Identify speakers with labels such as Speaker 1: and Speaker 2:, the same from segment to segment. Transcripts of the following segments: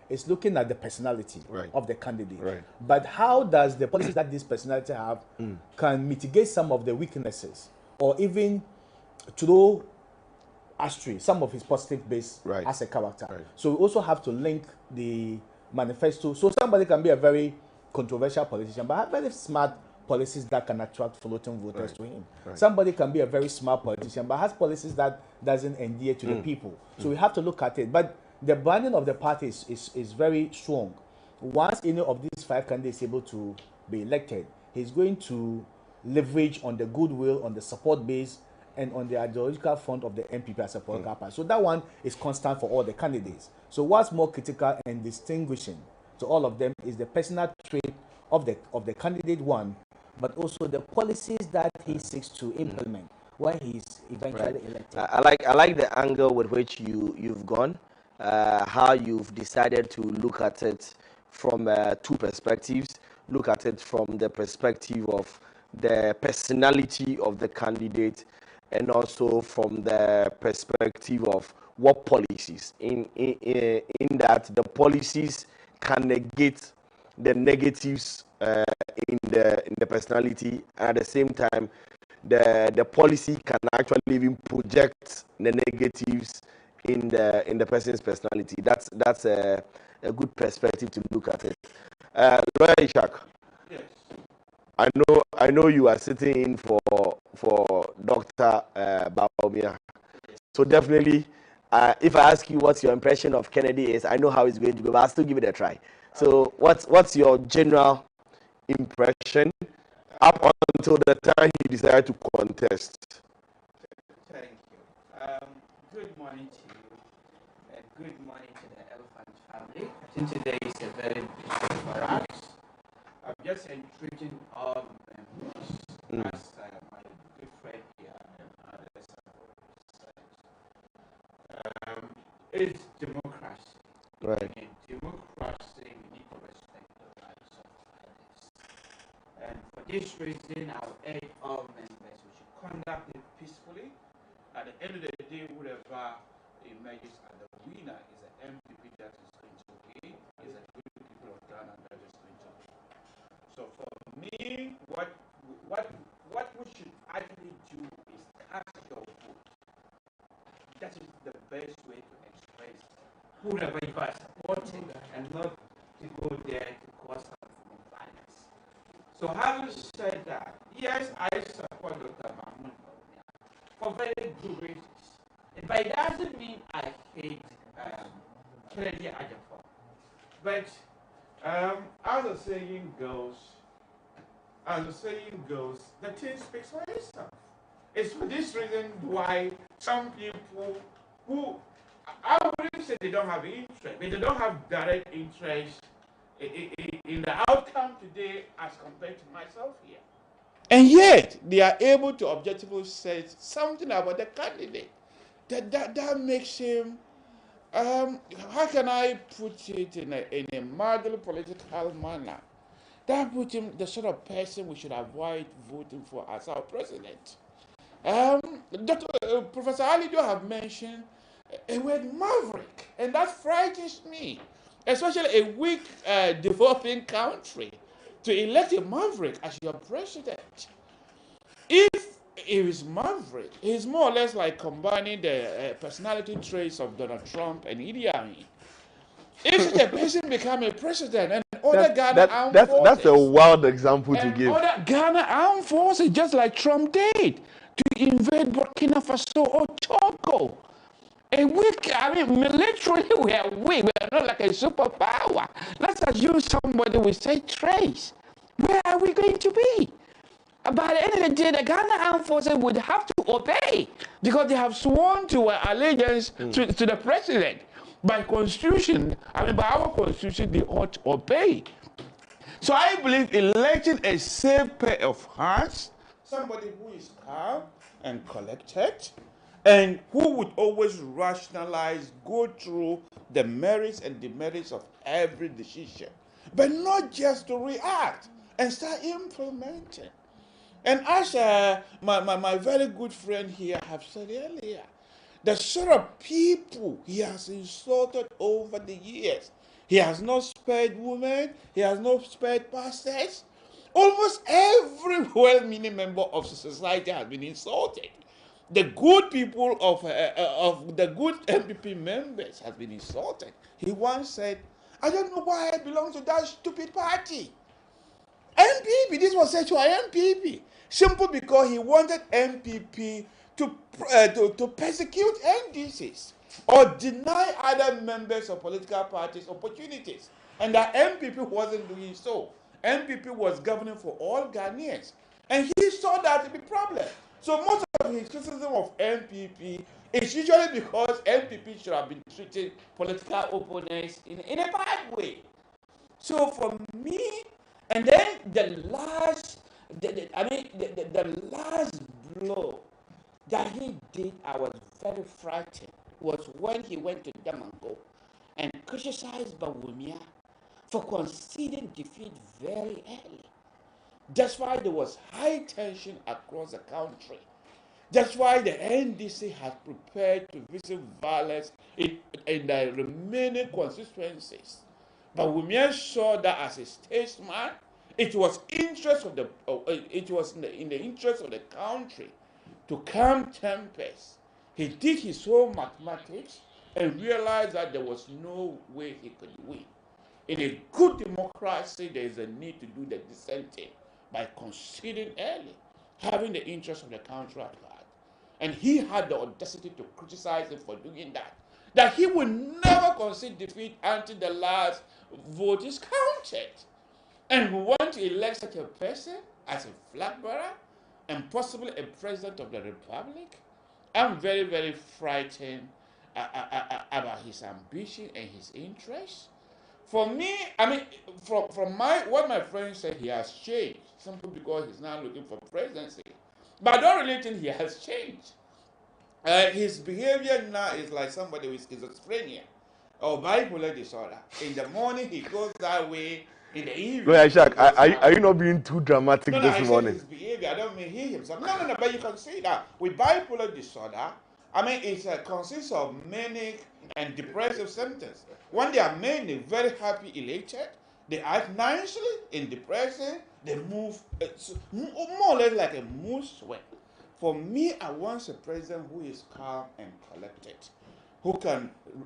Speaker 1: is looking at the personality
Speaker 2: Right.
Speaker 1: of the candidate.
Speaker 2: Right.
Speaker 1: But how does the policies that this personality have can mitigate some of the weaknesses, or even throw astray some of his positive base
Speaker 2: Right.
Speaker 1: as a character.
Speaker 2: Right.
Speaker 1: So we also have to link the manifesto. So somebody can be a very controversial politician, but have very smart policies that can attract floating voters to him.
Speaker 2: Right.
Speaker 1: Somebody can be a very smart politician, but has policies that doesn't endear to the people. So we have to look at it. But the branding of the party is very strong. Once any of these five candidates is able to be elected, he's going to leverage on the goodwill, on the support base, and on the ideological front of the NPP as a political party. So that one is constant for all the candidates. So what's more critical and distinguishing to all of them is the personal trait of the candidate one, but also the policies that he seeks to implement when he's eventually elected.
Speaker 2: I like the angle with which you've gone, how you've decided to look at it from two perspectives. Look at it from the perspective of the personality of the candidate, and also from the perspective of what policies. In that the policies can negate the negatives in the personality, and at the same time the policy can actually even project the negatives in the person's personality. That's a good perspective to look at it. Lawyer Ishak,
Speaker 3: Yes.
Speaker 2: I know you are sitting in for Dr. Baumia. So definitely, if I ask you what your impression of Kennedy is, I know how it's going to go, but I'll still give it a try. So what's your general impression up until the time he decided to contest?
Speaker 3: Thank you. Good morning to you, and good morning to the Elephant family. I think today is a very big day for us. I'm just entreating all members, as my good friend here and others have said. It's democracy.
Speaker 2: Right.
Speaker 3: In democracy, we need to respect the rights of others. And for this reason, I'll urge all members, we should conduct it peacefully. At the end of the day, whoever emerges as the winner is an MPP that is going to win, is a good people of Ghana that is going to win. So for me, what we should actually do is cast your vote. That is the best way to express whoever you are supporting, and not to go there to cause some form of violence. So having said that, yes, I support Dr. Mahmoud for very good reasons. But it doesn't mean I hate Kennedy Agyapong. But as the saying goes, the thing speaks for itself. It's for this reason why some people who, I wouldn't say they don't have interest, but they don't have direct interest in the outcome today as compared to myself here. And yet, they are able to objectively say something about the candidate that makes him, how can I put it in a mildly political manner? That puts him the sort of person we should avoid voting for as our president. Professor Alido have mentioned a word maverick, and that frightens me, especially a weak developing country, to elect a maverick as your president. If he is maverick, he's more or less like combining the personality traits of Donald Trump and Idi Amin. If such a person become a president and other Ghana armed forces,
Speaker 2: that's a wild example to
Speaker 3: and
Speaker 2: give.
Speaker 3: other Ghana armed forces, just like Trump did, to invade Burkina Faso or Togo. And militarily we are weak. We are not like a superpower. Let's assume somebody will say trace. Where are we going to be? By the end of the day, the Ghana armed forces would have to obey because they have sworn to allegiance to the president. By constitution, by our constitution, they ought to obey. So I believe electing a safe pair of hands, somebody who is calm and collected, and who would always rationalize, go through the merits and demerits of every decision, but not just to react and start implementing. And as my very good friend here have said earlier, the sort of people he has insulted over the years, He has not spared women. He has not spared pastors. Almost every well-meaning member of society has been insulted. The good people of the good NPP members has been insulted. He once said, "I don't know why I belong to that stupid party." NPP, this was said to our NPP, simple because he wanted NPP to persecute NDCs or deny other members of political parties opportunities. And that NPP wasn't doing so. NPP was governing for all Ghanaians. And he saw that to be a problem. So most of his criticism of NPP is usually because NPP should have been treating political opponents in a bad way. So for me, and then the last, the last blow that he did, I was very frightened, was when he went to Damango and criticized Bawumia for conceding defeat very early. That's why there was high tension across the country. That's why the NDC has prepared to visit violence in the remaining constituencies. But Wumia saw that as a statesman, it was in the interest of the country to calm tempers. He did his own mathematics and realized that there was no way he could win. In a good democracy, there is a need to do the dissenting by conceding early, having the interest of the country at heart. And he had the audacity to criticize him for doing that. That he will never concede defeat until the last vote is counted. And we want to elect such a person as a flag bearer and possibly a president of the republic. I'm very, very frightened about his ambition and his interests. For me, I mean, from what my friend said, he has changed simply because he's now looking for presidency. But I don't really think he has changed. His behavior now is like somebody with schizophrenia or bipolar disorder. In the morning, he goes that way. In the evening,
Speaker 2: Lawyer Shak, are you not being too dramatic
Speaker 3: no,
Speaker 2: this morning?
Speaker 3: His behavior. I don't mean he himself. No, but you can see that with bipolar disorder, I mean, it consists of manic and depressive symptoms. When they are manic, very happy, elated, they act nicely. In depression, they move more or less like a mood swing. For me, I want a president who is calm and collected,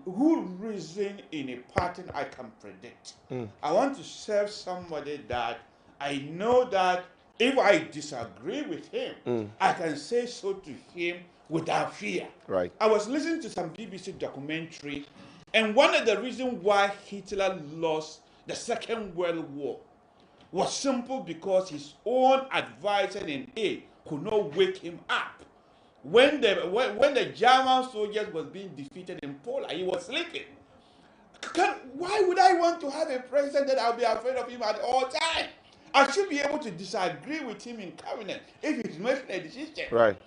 Speaker 3: who reason in a pattern I can predict. I want to serve somebody that I know that if I disagree with him, I can say so to him without fear.
Speaker 2: Right.
Speaker 3: I was listening to some BBC documentary, and one of the reasons why Hitler lost the Second World War was simple because his own advisor and aide could not wake him up. When the German soldiers was being defeated in Poland, he was sleeping. Why would I want to have a president that I'll be afraid of him at all times? I should be able to disagree with him in cabinet if he's making a decision.
Speaker 2: Right.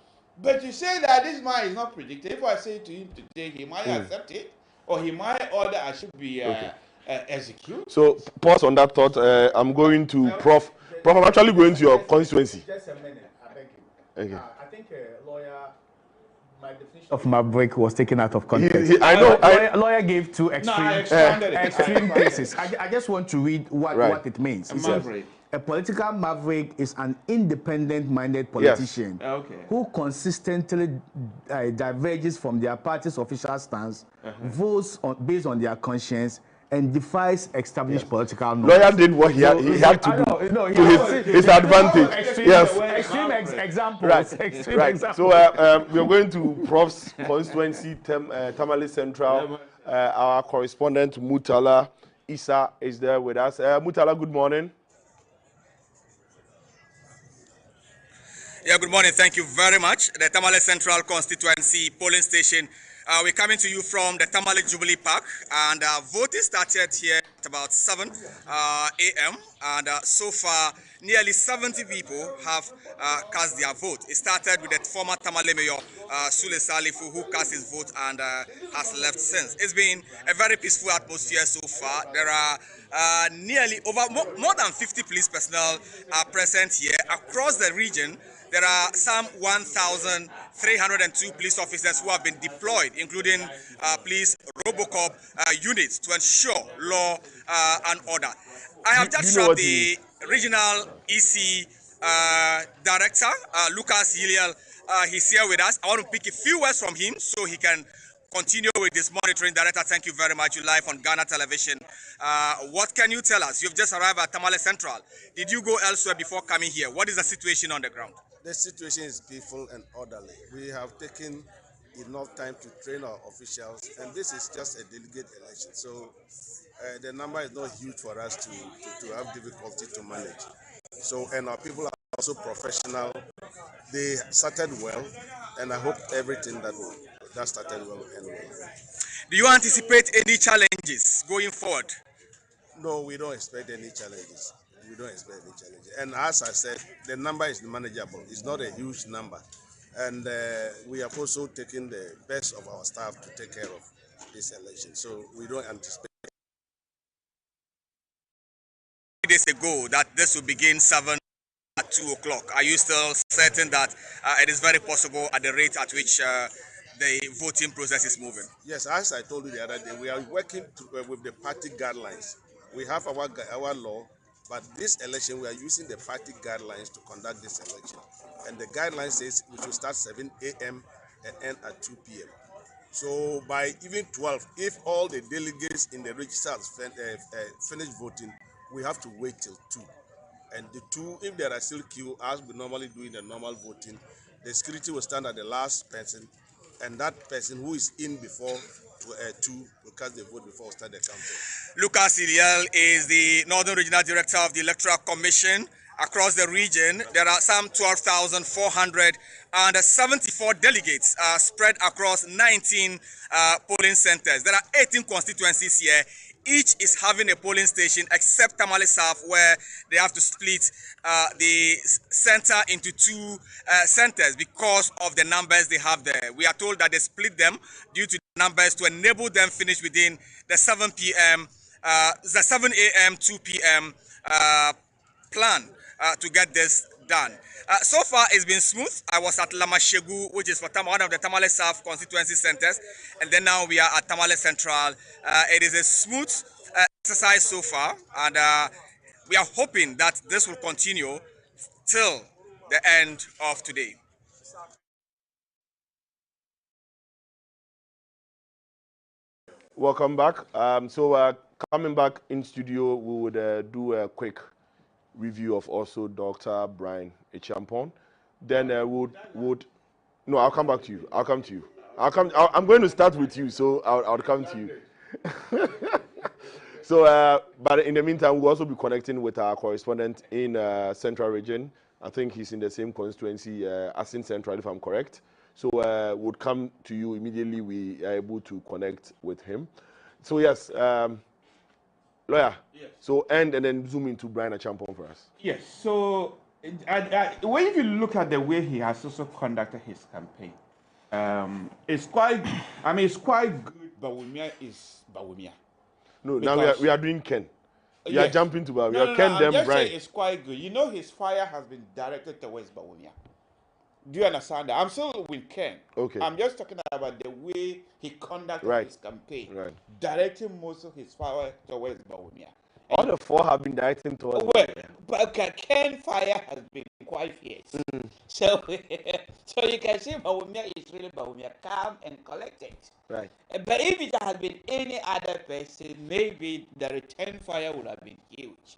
Speaker 3: But you say that this man is not predictable. If I say to him today, he might accept it, or he might order I should be executed.
Speaker 2: So pause on that thought. I'm going to Prof. Prof, I'm actually going to your constituency.
Speaker 1: Just a minute, I beg you.
Speaker 2: Okay.
Speaker 1: I think lawyer, my definition of maverick was taken out of context.
Speaker 2: I know.
Speaker 1: Lawyer gave two extreme cases. I just want to read what it means. He says, a political maverick is an independent-minded politician who consistently diverges from their party's official stance, votes based on their conscience, and defies established political norms.
Speaker 2: Lawyer did what he had to do to his advantage.
Speaker 1: Extreme examples.
Speaker 2: Right.
Speaker 1: Extreme
Speaker 2: Right.
Speaker 1: examples.
Speaker 2: So we are going to Prof's constituency, Tamale Central. Our correspondent Mutala Isa is there with us. Mutala, good morning.
Speaker 4: Yeah, good morning. Thank you very much. The Tamale Central Constituency polling station. We're coming to you from the Tamale Jubilee Park, and voting started here at about 7 a.m. and so far nearly 70 people have cast their vote. It started with the former Tamale Mayor Sule Salifu, who cast his vote and has left since. It's been a very peaceful atmosphere so far. There are nearly more than 50 police personnel are present here across the region. There are some 1,302 police officers who have been deployed, including police Robocop units to ensure law and order. I have just shoved the regional EC director, Lucas Hiliel. He's here with us. I want to pick a few words from him so he can continue with this monitoring. Director, thank you very much. You're live on Ghana Television. What can you tell us? You've just arrived at Tamale Central. Did you go elsewhere before coming here? What is the situation on the ground?
Speaker 5: The situation is peaceful and orderly. We have taken enough time to train our officials, and this is just a delegate election. So the number is not huge for us to have difficulty to manage. So, and our people are also professional. They started well, and I hope everything that started well and well.
Speaker 4: Do you anticipate any challenges going forward?
Speaker 5: No, we don't expect any challenges. We don't expect any challenges. And as I said, the number is manageable. It's not a huge number. And we have also taken the best of our staff to take care of this election. So we don't anticipate.
Speaker 4: 3 days ago that this will begin 7 at 2 o'clock. Are you still certain that it is very possible at the rate at which the voting process is moving?
Speaker 5: Yes, as I told you the other day, we are working with the party guidelines. We have our law, but this election we are using the party guidelines to conduct this election. And the guideline says we should start 7 a.m. and end at 2 p.m. So by even 12, if all the delegates in the registers finish voting, we have to wait till 2. And the 2, if there are still queue, as we normally do in the normal voting, the security will stand at the last person, and that person who is in before 2 will cast the vote before we start the counting.
Speaker 4: Lucas Iliel is the Northern Regional Director of the Electoral Commission. Across the region, there are some 12,474 delegates spread across 19 polling centers. There are 18 constituencies here. Each is having a polling station except Tamale South, where they have to split the center into 2 centers because of the numbers they have there. We are told that they split them due to the numbers to enable them finish within the 7 p.m. The 7 a.m. 2 p.m. Plan to get this done. So far, it's been smooth. I was at Lamashegu, which is for one of the Tamale South constituency centers, and then now we are at Tamale Central. It is a smooth exercise so far, and we are hoping that this will continue till the end of today.
Speaker 6: Welcome back. Coming back in studio, we would do a quick review of also Dr. Brian Echampong. Then no, I'll come back to you. I'll come to you. I'm going to start with you, so I'll come to you. But in the meantime, we'll also be connecting with our correspondent in Central Region. I think he's in the same constituency as in Central, if I'm correct. So we'll come to you immediately we are able to connect with him. So yes, lawyer. Yes. So and then zoom into Brian Echampong for us.
Speaker 3: Yes. So when you look at the way he has also conducted his campaign, it's quite. I mean, it's quite good. Bawumia is Bawumia.
Speaker 6: No, now we are doing Ken. We are jumping to Bawumia.
Speaker 3: No,
Speaker 6: Ken,
Speaker 3: I'm
Speaker 6: then
Speaker 3: just
Speaker 6: Brian.
Speaker 3: saying it's quite good. You know, his fire has been directed towards Bawumia. Do you understand that? I'm still with Ken.
Speaker 6: Okay.
Speaker 3: I'm just talking about the way he conducted his campaign, directing most of his fire towards Bawumia.
Speaker 6: All the 4 have been directing towards.
Speaker 3: Well, but Ken fire has been quite fierce. So you can see Bawumia is really Bawumia, calm and collected.
Speaker 6: Right.
Speaker 3: But if it had been any other person, maybe the return fire would have been huge.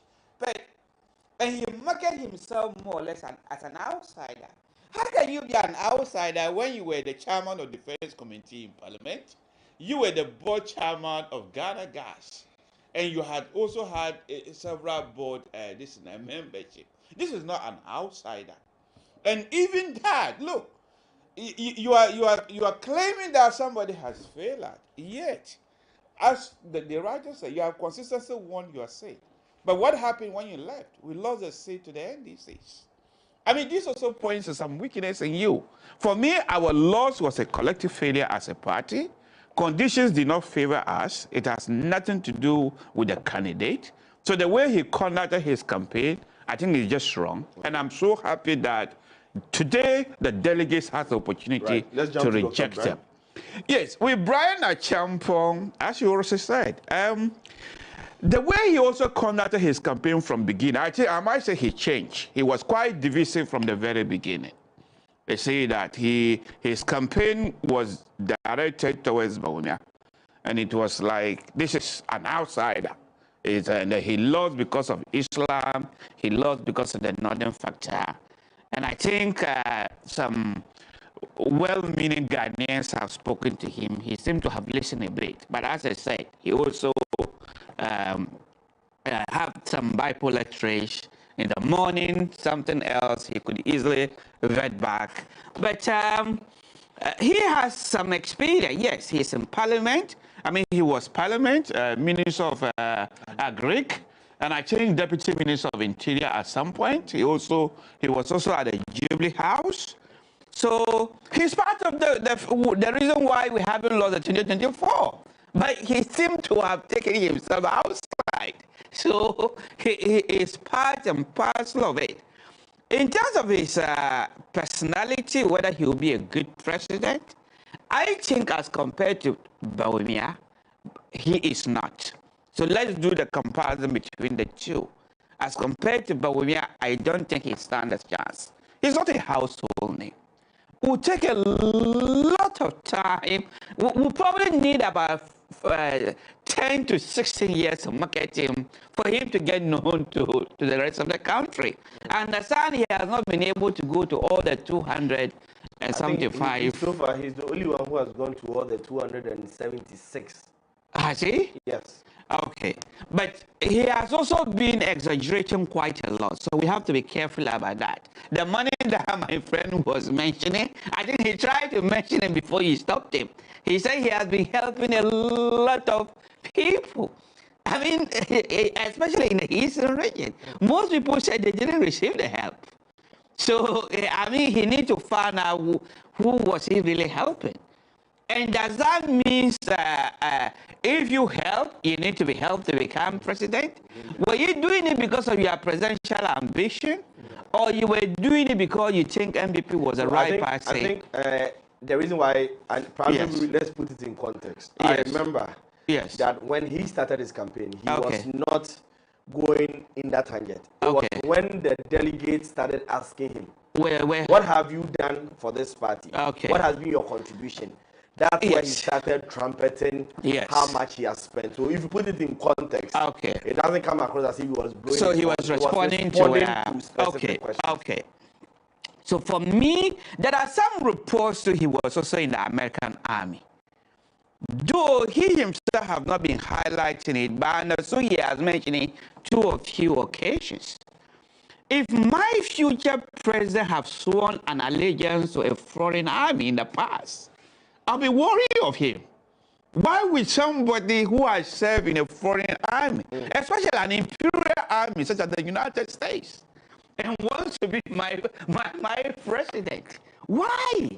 Speaker 3: And he marketed himself more or less as an outsider. How can you be an outsider when you were the chairman of the Defense Committee in Parliament? You were the board chairman of Ghana Gas, and you had also had several board membership. This is not an outsider. And even that, look, you are claiming that somebody has failed, yet, as the writer said, you have consistently won your seat. But what happened when you left? We lost the seat to the NDCs. I mean, this also points to some weakness in you. For me, our loss was a collective failure as a party. Conditions did not favor us. It has nothing to do with the candidate. So the way he conducted his campaign, I think is just wrong. And I'm so happy that today the delegates have the opportunity to reject them. Yes, with Brian Achampong, as you also said, the way he also conducted his campaign from beginning, I might say he changed. He was quite divisive from the very beginning. They say that his campaign was directed towards Bawumia. And it was like, this is an outsider. And he lost because of Islam. He lost because of the northern factor. And I think some well-meaning Ghanaians have spoken to him. He seemed to have listened a bit. But as I said, he also have some bipolar traits. In the morning, something else, he could easily revert back. But he has some experience. Yes, he's in parliament. I mean, he was parliament, minister of Agric, and I think deputy minister of Interior at some point. He was also at the Jubilee House. So he's part of the reason why we haven't lost the 2024. But he seemed to have taken himself outside. So he is part and parcel of it. In terms of his personality, whether he will be a good president, I think as compared to Bawumia, he is not. So let's do the comparison between the two. As compared to Bawumia, I don't think he stands a chance. He's not a household name. It will take a lot of time. We'll probably need about 10 to 16 years to market him for him to get known to the rest of the country. I understand he has not been able to go to all the 275.
Speaker 2: So far, he's the only one who has gone to all the 276.
Speaker 3: Has he?
Speaker 2: Yes.
Speaker 3: Okay. But he has also been exaggerating quite a lot. So we have to be careful about that. The money that my friend was mentioning, I think he tried to mention it before you stopped him. He said he has been helping a lot of people. I mean, especially in the eastern region. Most people said they didn't receive the help. So, I mean, he needs to find out who was he really helping. And does that mean if you help, you need to be helped to become president? Were you doing it because of your presidential ambition? Or you were doing it because you think NPP was the right party?
Speaker 2: I think the reason why, and probably let's put it in context. Yes. I remember that when he started his campaign, he was not going in that tangent. It was when the delegates started asking him, what have you done for this party? What has been your contribution? That's where he started trumpeting how much he has spent. So if you put it in context, it doesn't come across as if he was blowing. So
Speaker 3: he was responding to specific questions. So for me, there are some reports that he was also in the American Army. Though he himself have not been highlighting it, but so he has mentioned it to a few occasions. If my future president have sworn an allegiance to a foreign army in the past, I'll be worried of him. Why would somebody who has served in a foreign army, especially an imperial army such as the United States, and wants to be my president? Why?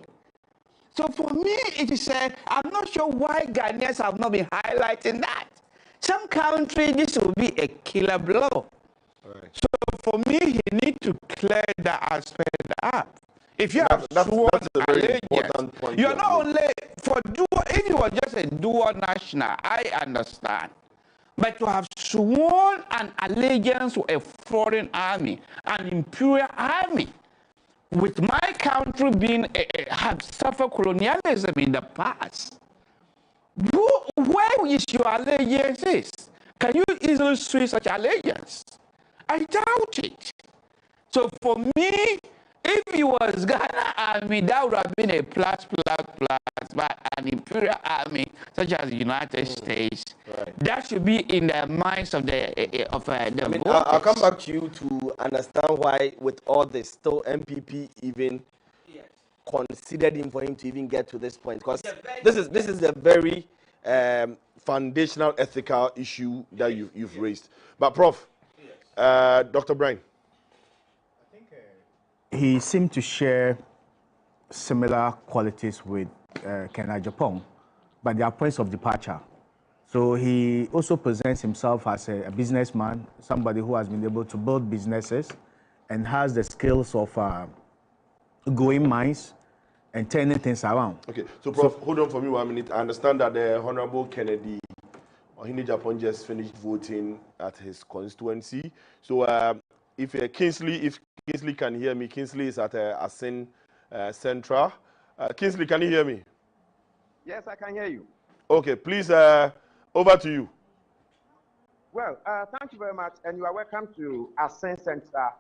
Speaker 3: So for me, it is I'm not sure why Ghanaians have not been highlighting that. Some country, this will be a killer blow. So for me, he needs to clear that aspect up. If you have sworn allegiance, you're not only for dual. If you were just a dual national, I understand. But to have sworn an allegiance to a foreign army, an imperial army, with my country being have suffered colonialism in the past, where is your allegiance? Can you easily switch such allegiance? I doubt it. So for me, if it was Ghana army, that would have been a plus, but an imperial army such as the United States, that should be in the minds of the voters.
Speaker 2: I'll come back to you to understand why, with all this, still NPP even considered him for him to even get to this point, because this is a very foundational ethical issue that you've raised. But Prof, Dr. Brian.
Speaker 1: he seemed to share similar qualities with Ken Ajapong, but they are points of departure. So he also presents himself as a businessman, somebody who has been able to build businesses and has the skills of growing minds and turning things around.
Speaker 6: Okay, so Prof, hold on for me 1 minute. I understand that the Honorable Kennedy Ohene Japan just finished voting at his constituency. So if Kingsley can hear me, Kingsley is at Asin Central. Kingsley, can you hear me?
Speaker 7: Yes, I can hear you.
Speaker 6: Okay, please, over to you.
Speaker 7: Well, thank you very much, and you are welcome to Ascent Center,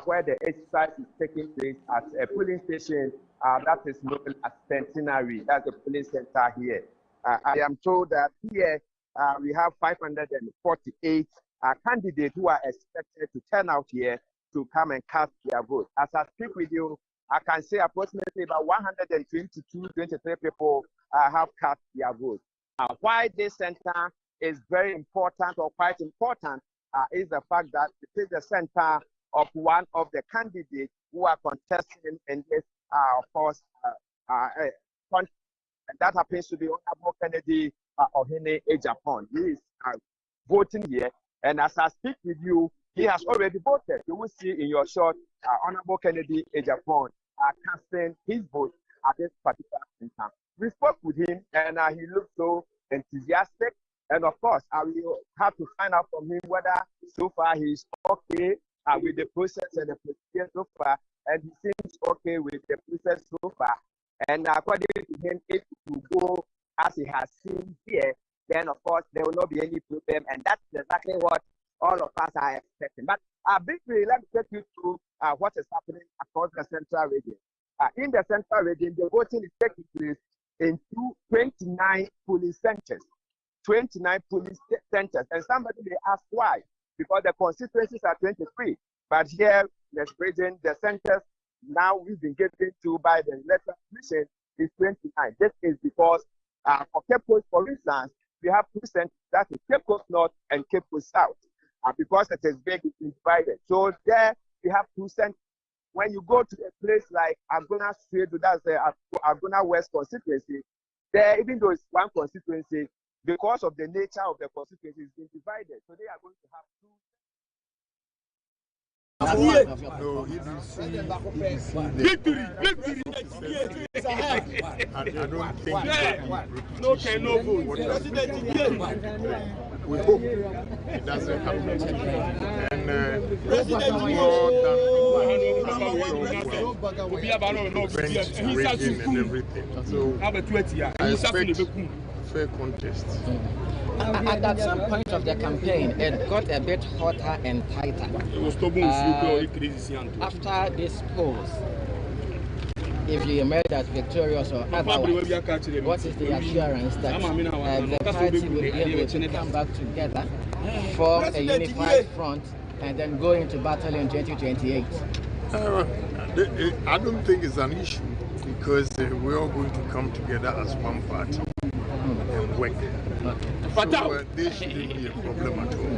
Speaker 7: where the exercise is taking place at a polling station that is known as Centenary. That's the polling center here. I am told that here we have 548 candidates who are expected to turn out here to come and cast their vote. As I speak with you, I can say approximately about 23 people have cast their vote. Why this center is very important or quite important is the fact that it is the center of one of the candidates who are contesting in this, of course, and that happens to be Honorable Kennedy Ohene Japan. He is voting here, and as I speak with you, he has already voted. You will see in your shot Honorable Kennedy Japan casting his vote at this particular center. We spoke with him, and he looked so enthusiastic. And of course, I will have to find out from him whether so far he's okay with the process and the procedure so far, and he seems okay with the process so far. And according to him, if you go as he has seen here, then of course there will not be any problem, and that's exactly what all of us are expecting. But briefly, let me take you through what is happening across the central region. In the central region, the voting is taking place in 29 polling centers. 29 police centers, and somebody may ask why, because the constituencies are 23, but here in the region, the centers now we've been given to by the electoral commission is 29. This is because for Cape Coast, for instance, we have two centers, that is Cape Coast North and Cape Coast South, because it is big, it's divided. So there we have two centers. When you go to a place like Agona Street, that's the Agona West constituency, there, even though it's one constituency, because of the nature of the constituency, it's been divided. So they are going to have two.
Speaker 8: No, if you see victory, I don't think no vote. We hope it doesn't happen. And and everything. So I expect fair contest.
Speaker 9: At some point of the campaign, it got a bit hotter and tighter. After this polls, if you emerge as victorious or otherwise, what is the assurance that the party will be able to come back together, form a unified front, and then go into battle in 2028?
Speaker 8: I don't think it's an issue, because we're all going to come together as one party and work. So there shouldn't be a problem at all.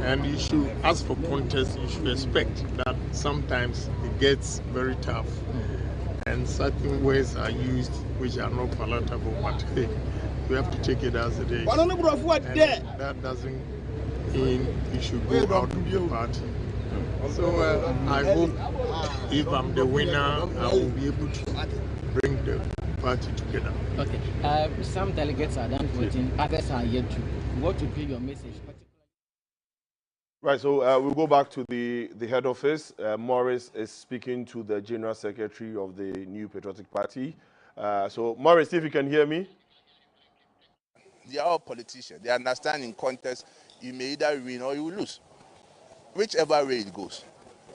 Speaker 8: And you should, as for contest, you should expect that sometimes it gets very tough and certain words are used which are not palatable, but hey, we have to take it as it is. And that doesn't mean you should go out of the party. So I hope if I'm the winner, I will be able to bring the party together.
Speaker 9: Okay. Some delegates are done voting, others are yet to. What would be your message?
Speaker 6: Right, so we'll go back to the head office. Morris is speaking to the General Secretary of the New Patriotic Party. So, Morris, if you can hear me.
Speaker 10: They are all politicians. They understand in contest, you may either win or you will lose. Whichever way it goes,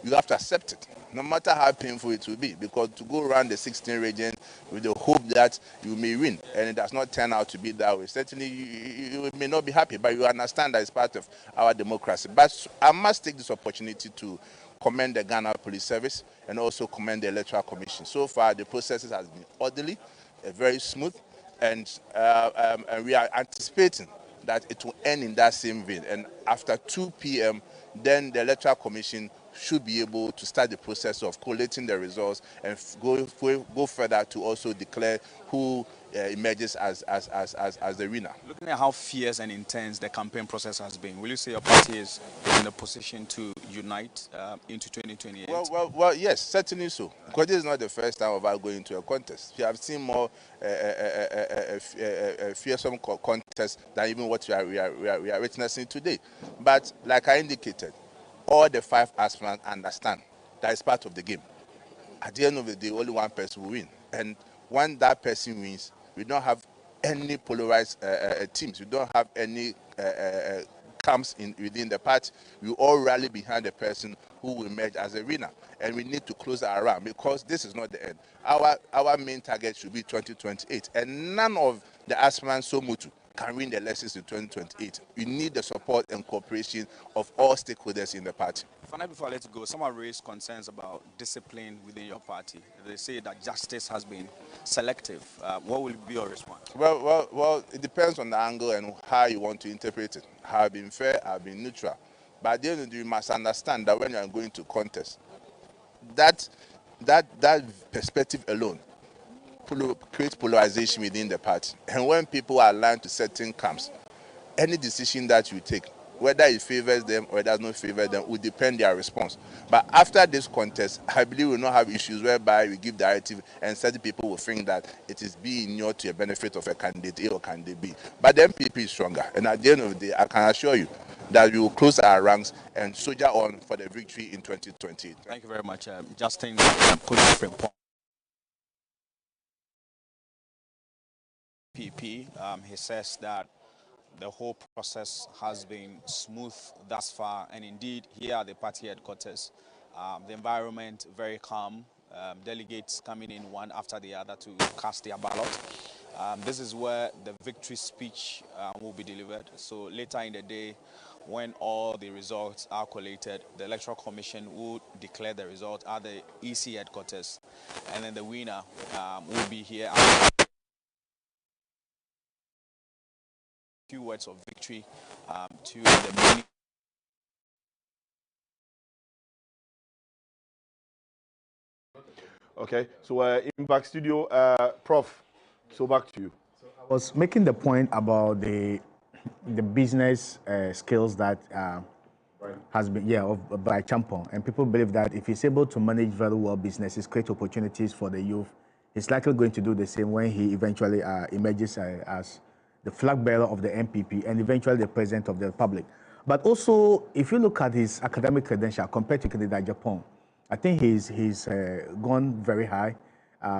Speaker 10: you have to accept it, no matter how painful it will be, because to go around the 16 region with the hope that you may win, and it does not turn out to be that way. Certainly, you may not be happy, but you understand that it's part of our democracy. But I must take this opportunity to commend the Ghana Police Service and also commend the Electoral Commission. So far, the process has been orderly, very smooth, and we are anticipating that it will end in that same vein. And after 2 p.m., then the Electoral Commission should be able to start the process of collating the results and go further to also declare who emerges as the winner.
Speaker 11: Looking at how fierce and intense the campaign process has been, will you say your party is in a position to unite into 2028?
Speaker 10: Well, yes, certainly so. Because this is not the first time of us going into a contest. We have seen more fearsome contests than even what we are witnessing today. But like I indicated, all the 5 aspirants understand that it's part of the game. At the end of the day, only one person will win. And when that person wins, we don't have any polarized teams. We don't have any camps within the party. We all rally behind the person who will emerge as a winner. And we need to close our round because this is not the end. Our main target should be 2028. And none of the aspirants so mutu can win the elections in 2028. We need the support and cooperation of all stakeholders in the party.
Speaker 11: Finally, before I let you go, someone raised concerns about discipline within your party. They say that justice has been selective. What will be your response?
Speaker 10: Well, it depends on the angle and how you want to interpret it. I've been fair, I've been neutral. But at the end of the day, you must understand that when you are going to contest, that perspective alone creates polarization within the party. And when people are aligned to certain camps, any decision that you take, whether it favors them or it does not favor them, will depend their response. But after this contest, I believe we will not have issues whereby we give directive and certain people will think that it is being inured to a benefit of a candidate A or candidate B. But the NPP is stronger. And at the end of the day, I can assure you that we will close our ranks and soldier on for the victory in 2020.
Speaker 11: Thank you very much. Justin, NPP, he says that the whole process has been smooth thus far, and indeed here at the party headquarters, the environment very calm, delegates coming in one after the other to cast their ballot. This is where the victory speech will be delivered. So later in the day, when all the results are collated, the Electoral Commission will declare the result at the EC headquarters, and then the winner will be here. Few words of victory to the many.
Speaker 6: Okay, so in back studio, Prof, so back to you.
Speaker 1: So I was making the point about the business skills that has been by Champon, and people believe that if he's able to manage very well businesses, create opportunities for the youth, he's likely going to do the same when he eventually emerges as the flag bearer of the NPP and eventually the president of the Republic. But also, if you look at his academic credential compared to candidate Japan, I think he's gone very high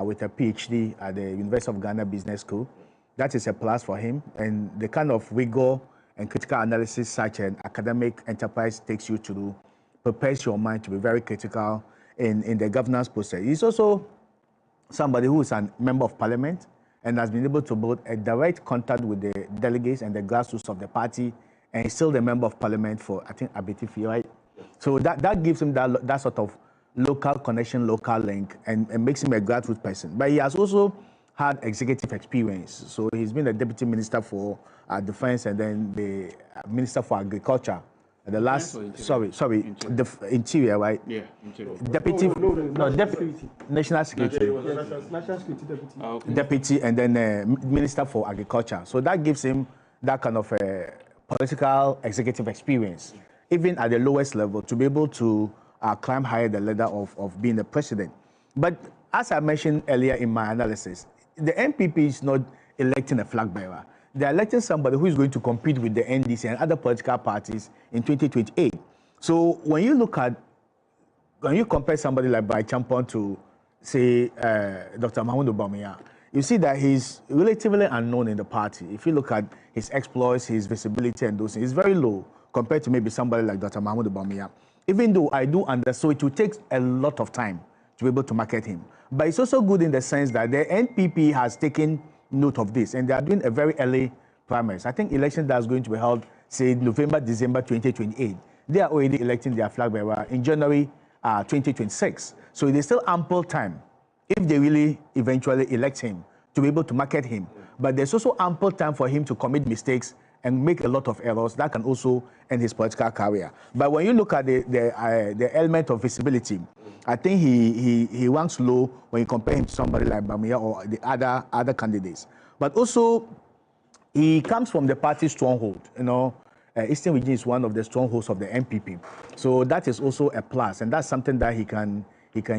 Speaker 1: with a PhD at the University of Ghana Business School. That is a plus for him, and the kind of rigor and critical analysis such an academic enterprise takes you to do prepares your mind to be very critical in the governance process. He's also somebody who is a member of parliament and has been able to build a direct contact with the delegates and the grassroots of the party, and he's still the member of parliament for, I think, Abitifi, right? Yes. So that gives him that sort of local connection, local link, and makes him a grassroots person. But he has also had executive experience. So he's been the deputy minister for defense and then the minister for agriculture. The last, the interior, right?
Speaker 3: Yeah, interior.
Speaker 1: Deputy, deputy, national security.
Speaker 12: National security deputy.
Speaker 1: Okay. Deputy, and then minister for agriculture. So that gives him that kind of political executive experience, even at the lowest level, to be able to climb higher the ladder of being the president. But as I mentioned earlier in my analysis, the NPP is not electing a flag bearer. They're electing somebody who is going to compete with the NDC and other political parties in 2028. So when you compare somebody like Bai Champon to, say, Dr. Mahmoud Bawumia, you see that he's relatively unknown in the party. If you look at his exploits, his visibility and those things, it's very low compared to maybe somebody like Dr. Mahmoud Bawumia. Even though I do understand, so it will take a lot of time to be able to market him. But it's also good in the sense that the NPP has taken note of this, and they are doing a very early primaries. I think election that's going to be held, say, November, December 2028. They are already electing their flag bearer in January 2026. So there's still ample time, if they really eventually elect him, to be able to market him. But there's also ample time for him to commit mistakes and make a lot of errors, that can also end his political career. But when you look at the element of visibility, I think he ranks low when you compare him to somebody like Bamia or the other candidates. But also, he comes from the party stronghold. Eastern Region is one of the strongholds of the NPP, so that is also a plus, and that's something that he can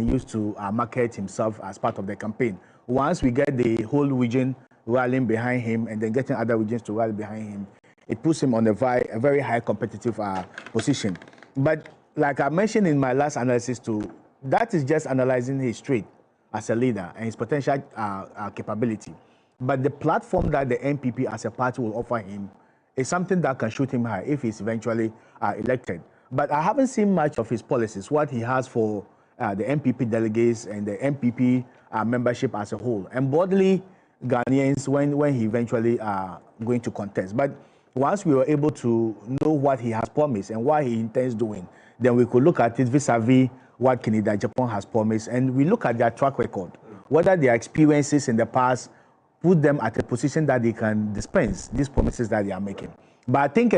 Speaker 1: use to market himself as part of the campaign. Once we get the whole region rallying behind him, and then getting other regions to rally behind him, it puts him on a very high competitive position. But like I mentioned in my last analysis too, that is just analyzing his trait as a leader and his potential capability. But the platform that the NPP as a party will offer him is something that can shoot him high if he's eventually elected. But I haven't seen much of his policies, what he has for the NPP delegates and the NPP membership as a whole, and broadly Ghanaians when he eventually going to contest. But once we were able to know what he has promised and what he intends doing, then we could look at it vis-a-vis what Canada Japan has promised, and we look at their track record, whether their experiences in the past put them at a position that they can dispense these promises that they are making. But I think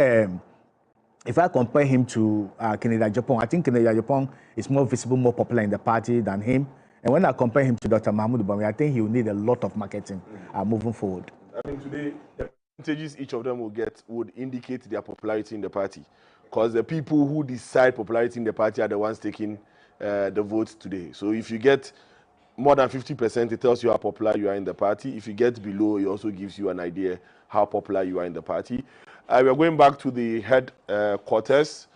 Speaker 1: if I compare him to Canada Japan, I think Canada Japan is more visible, more popular in the party than him. And when I compare him to Dr. Mahmoud Bami, I think he will need a lot of marketing moving forward.
Speaker 6: I mean, today, the percentages each of them will get would indicate their popularity in the party. Because the people who decide popularity in the party are the ones taking the votes today. So if you get more than 50%, it tells you how popular you are in the party. If you get below, it also gives you an idea how popular you are in the party. We are going back to the headquarters.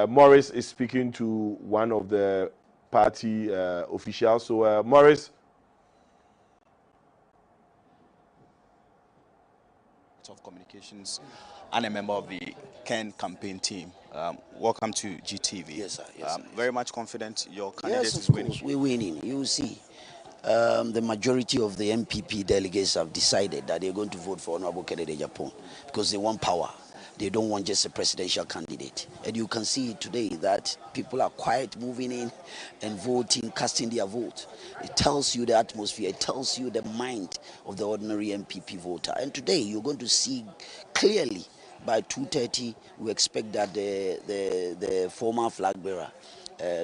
Speaker 6: Morris is speaking to one of the party officials. So, Morris.
Speaker 11: Of communications and a member of the Ken campaign team. Welcome to GTV.
Speaker 13: Yes, sir. Yes, sir.
Speaker 11: Very much confident your candidate
Speaker 13: is
Speaker 11: winning.
Speaker 13: Yes, we're winning. You will see. The majority of the NPP delegates have decided that they're going to vote for Honorable Kennedy Japan because they want power. They don't want just a presidential candidate. And you can see today that people are quiet, moving in and voting, casting their vote. It tells you the atmosphere. It tells you the mind of the ordinary NPP voter. And today you're going to see clearly by 2:30, we expect that the former flag bearer,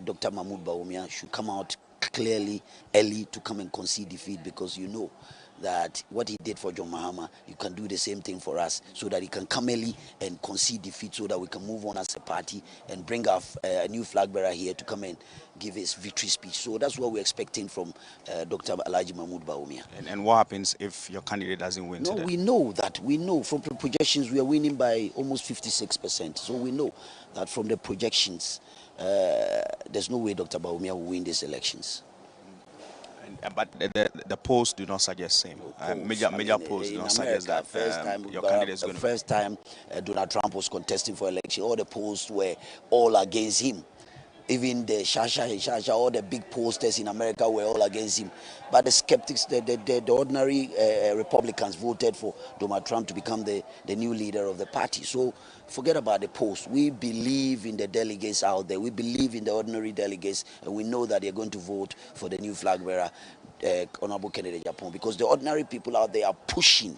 Speaker 13: Dr. Mahmoud Bawumia, should come out clearly early to come and concede defeat, because you know that what he did for John Mahama, you can do the same thing for us, so that he can come early and concede defeat, so that we can move on as a party and bring our a new flag bearer here to come and give his victory speech. So that's what we're expecting from Dr. Alhaji Mahmoud Bawumia.
Speaker 11: And what happens if your candidate doesn't win today?
Speaker 13: We know that. We know from the projections we are winning by almost 56%. So we know that from the projections, there's no way Dr. Bawumia will win these elections.
Speaker 11: But the polls do not suggest same. Major polls do not suggest that your candidate is going to.
Speaker 13: First time Donald Trump was contesting for election, all the polls were all against him. Even the Shasha, all the big posters in America were all against him. But the skeptics, the ordinary Republicans voted for Donald Trump to become the new leader of the party. So forget about the polls. We believe in the delegates out there. We believe in the ordinary delegates, and we know that they're going to vote for the new flag bearer, Honorable Kennedy Japan, because the ordinary people out there are pushing.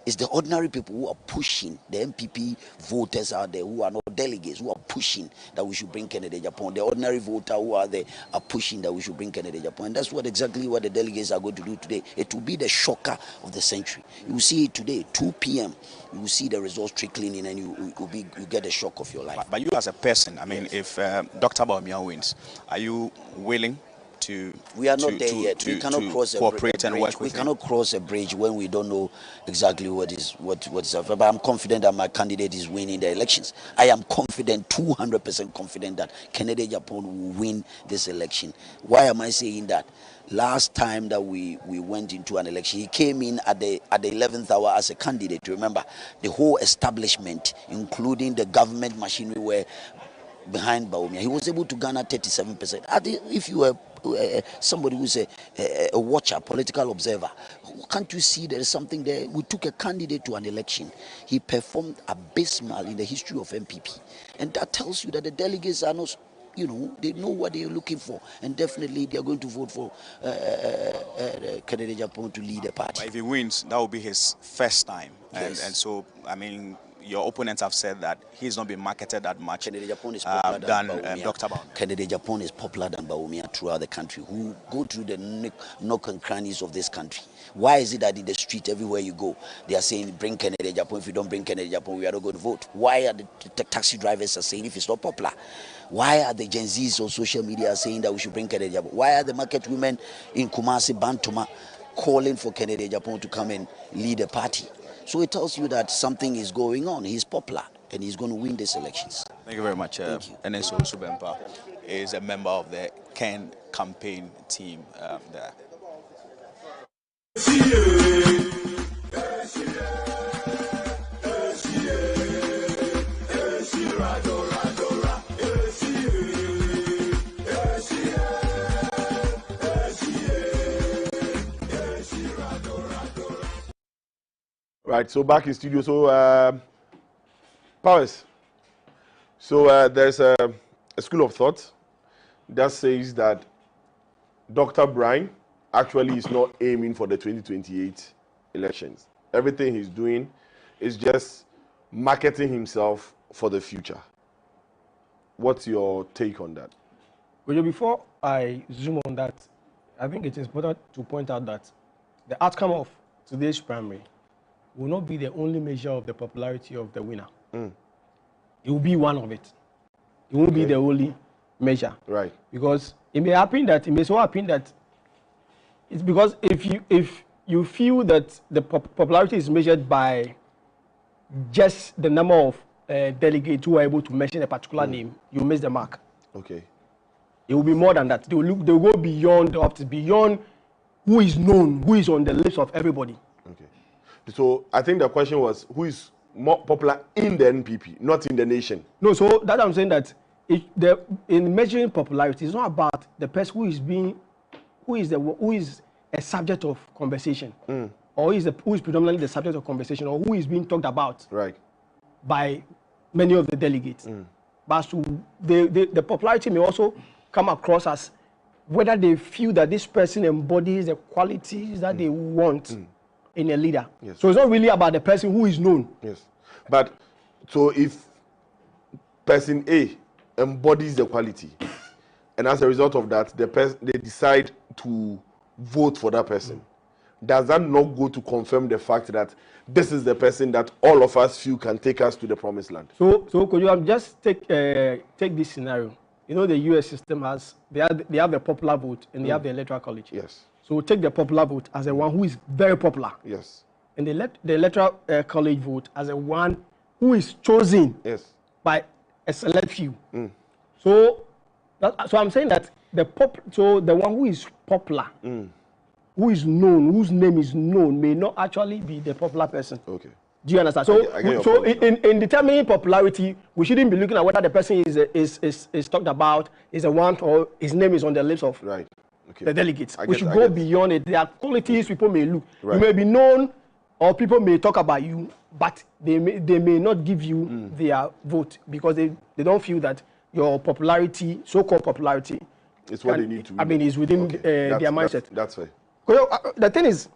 Speaker 13: It's the ordinary people who are pushing, the NPP voters out there who are not delegates, who are pushing that we should bring Kennedy Japan. The ordinary voter who are there are pushing that we should bring Kennedy Japan. And that's exactly what the delegates are going to do today. It will be the shocker of the century. You will see it today, 2 p.m. You will see the results trickling in, and you get the shock of your life.
Speaker 11: But you as a person, I mean, if Dr. Bawumia wins, are you willing to?
Speaker 13: We are not there yet. We cannot cross a bridge.
Speaker 11: We
Speaker 13: cannot cross a bridge when we don't know exactly what is. But I'm confident that my candidate is winning the elections. I am confident, 200% confident, that Kennedy Japan will win this election. Why am I saying that? Last time that we went into an election, he came in at the 11th hour as a candidate. Remember, the whole establishment, including the government machinery, were behind Bawumia. He was able to garner 37%. If you were somebody who's a watcher, political observer, can't you see there is something there? We took a candidate to an election. He performed abysmal in the history of NPP. And that tells you that the delegates are not, they know what they're looking for. And definitely they are going to vote for Kennedy Japan to lead the party.
Speaker 11: But if he wins, that will be his first time.
Speaker 13: Yes.
Speaker 11: And so, I mean, your opponents have said that he's not been marketed that much
Speaker 13: Kennedy Japan is popular
Speaker 11: than
Speaker 13: Bawumia.
Speaker 11: Dr. Bawumia.
Speaker 13: Kennedy Japan is popular than Bawumia throughout the country, who go through the nook and crannies of this country. Why is it that in the street, everywhere you go, they are saying, bring Kennedy Japan. If you don't bring Kennedy Japan, we are not going to vote. Why are the taxi drivers are saying if it's not popular? Why are the Gen Zs on social media saying that we should bring Kennedy Japan? Why are the market women in Kumasi, Bantuma, calling for Kennedy Japan to come and lead a party? So it tells you that something is going on. He's popular and he's going to win these elections.
Speaker 11: Thank you very much. Eneso Subempa is a member of the Ken campaign team there.
Speaker 6: Right, so back in studio. So, Powers. So there's a school of thought that says that Dr. Brian actually is not aiming for the 2028 elections. Everything he's doing is just marketing himself for the future. What's your take on that?
Speaker 12: Well, before I zoom on that, I think it is important to point out that the outcome of today's primary will not be the only measure of the popularity of the winner. It will be one of it. It won't be the only measure.
Speaker 6: Right.
Speaker 12: Because it may so happen that it's because if you feel that the popularity is measured by just the number of delegates who are able to mention a particular name, you miss the mark.
Speaker 6: Okay.
Speaker 12: It will be more than that. They will go beyond who is known, who is on the lips of everybody.
Speaker 6: Okay. So I think the question was who is more popular in the NPP, not in the nation.
Speaker 12: No, so that I'm saying that in measuring popularity, it's not about the person who is a subject of conversation, or who is predominantly the subject of conversation, or who is being talked about by many of the delegates. But so the popularity may also come across as whether they feel that this person embodies the qualities that they want in a leader.
Speaker 6: Yes.
Speaker 12: So it's not really about the person who is known.
Speaker 6: Yes. But so if person A embodies the quality, and as a result of that, they decide to vote for that person, does that not go to confirm the fact that this is the person that all of us feel can take us to the promised land?
Speaker 12: So could you just take this scenario? You know, the US system they have the popular vote and they have the electoral college.
Speaker 6: Yes.
Speaker 12: So take the popular vote as the one who is very popular.
Speaker 6: Yes.
Speaker 12: And the electoral college vote as the one who is chosen by a select few. So I'm saying that the one who is popular, who is known, whose name is known, may not actually be the popular person.
Speaker 6: Okay.
Speaker 12: Do you understand? So, in determining popularity, we shouldn't be looking at whether the person is talked about, is a one, or his name is on the lips of the delegates. We should go beyond it. There are qualities people may look. You may be known, or people may talk about you, but they may not give you their vote because they don't feel that your popularity, so-called popularity,
Speaker 6: it's what they need to.
Speaker 12: I mean, is within their mindset.
Speaker 6: That's fair.
Speaker 12: The thing is,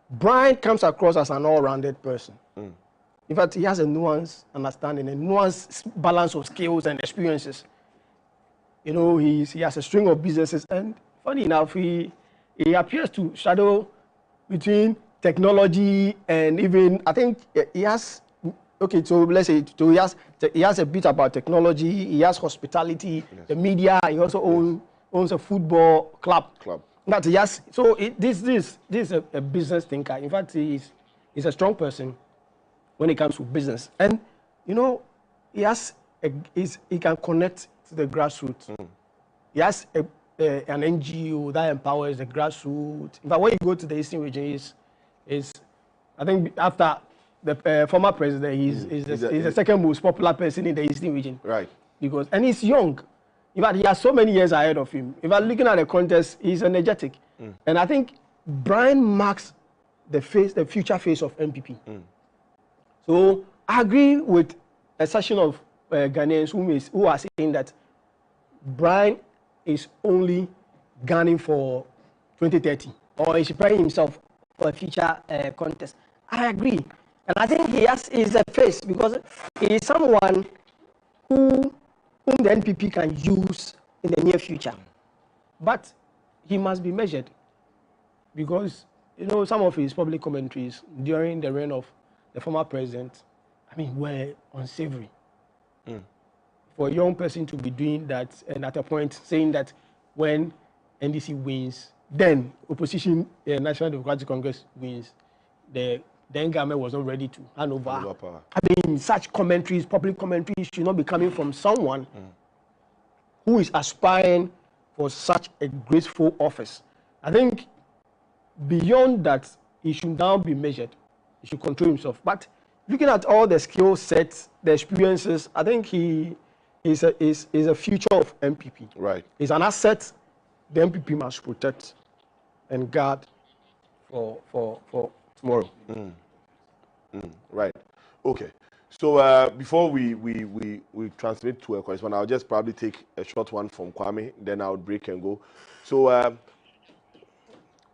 Speaker 12: Brian comes across as an all-rounded person. In fact, he has a nuanced understanding, a nuanced balance of skills and experiences. You know, he has a string of businesses, and funny enough, he appears to shadow between technology and even, I think he has, so let's say, he has a bit about technology, he has hospitality, the media, he also owns a football club. That he has, this is a business thinker. In fact, he's a strong person when it comes to business, and you know, he can connect to the grassroots. He has an NGO that empowers the grassroots. In fact, when you go to the Eastern region, I think after the former president, he's the second most popular person in the Eastern region.
Speaker 6: Right.
Speaker 12: And he's young. In fact, he has so many years ahead of him. In fact, looking at the contest, he's energetic. And I think Brian marks the future face of NPP. So I agree with a section of Ghanaians who are saying that Brian is only gunning for 2030, or is preparing himself for a future contest. I agree. And I think he's a face because he is someone whom the NPP can use in the near future. But he must be measured because, you know, some of his public commentaries during the reign of the former president, I mean, were unsavory. For a young person to be doing that and at a point saying that when NDC wins, then opposition, National Democratic Congress wins, the then government was not ready to hand over power. I mean, such commentaries, public commentaries, should not be coming from someone who is aspiring for such a graceful office. I think beyond that, he should now be measured. He should control himself. But looking at all the skill sets, the experiences, I think he is a future of NPP.
Speaker 6: Right.
Speaker 12: He's an asset the NPP must protect and guard for tomorrow.
Speaker 6: Right. Okay. So before we transmit to a correspondent, I'll just probably take a short one from Kwame, then I'll break and go. So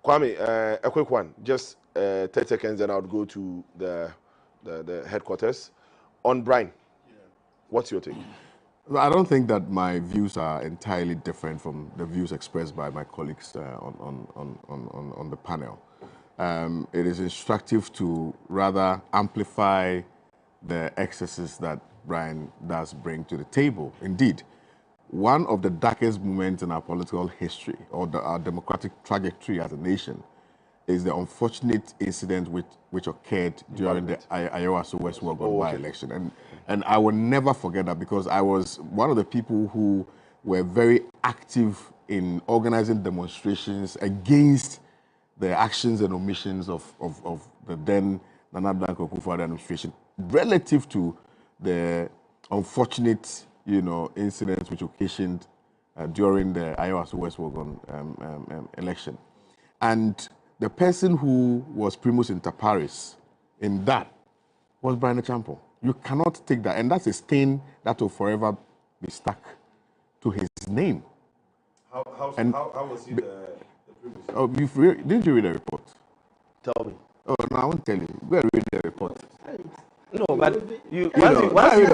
Speaker 6: Kwame, a quick one, just 30 seconds, then I'll go to the headquarters. On Brian, what's your take?
Speaker 14: I don't think that my views are entirely different from the views expressed by my colleagues on the panel. It is instructive to rather amplify the excesses that Brian does bring to the table. Indeed, one of the darkest moments in our political history or our democratic trajectory as a nation is the unfortunate incident which occurred during the Ayawaso West Wogon by-election. And I will never forget that because I was one of the people who were very active in organizing demonstrations against the actions and omissions of the then Nana Addo Dankwa Akufo-Addo administration relative to the unfortunate, incidents which occasioned during the Ayawaso West Wogon election. And the person who was primus inter pares in that was Brian Achampong. You cannot take that, and that's a stain that will forever be stuck to his name.
Speaker 6: How was he the primus?
Speaker 14: Oh, didn't you read the report?
Speaker 6: Tell me.
Speaker 14: Oh, no, I won't tell you. Go and read the report.
Speaker 2: No, but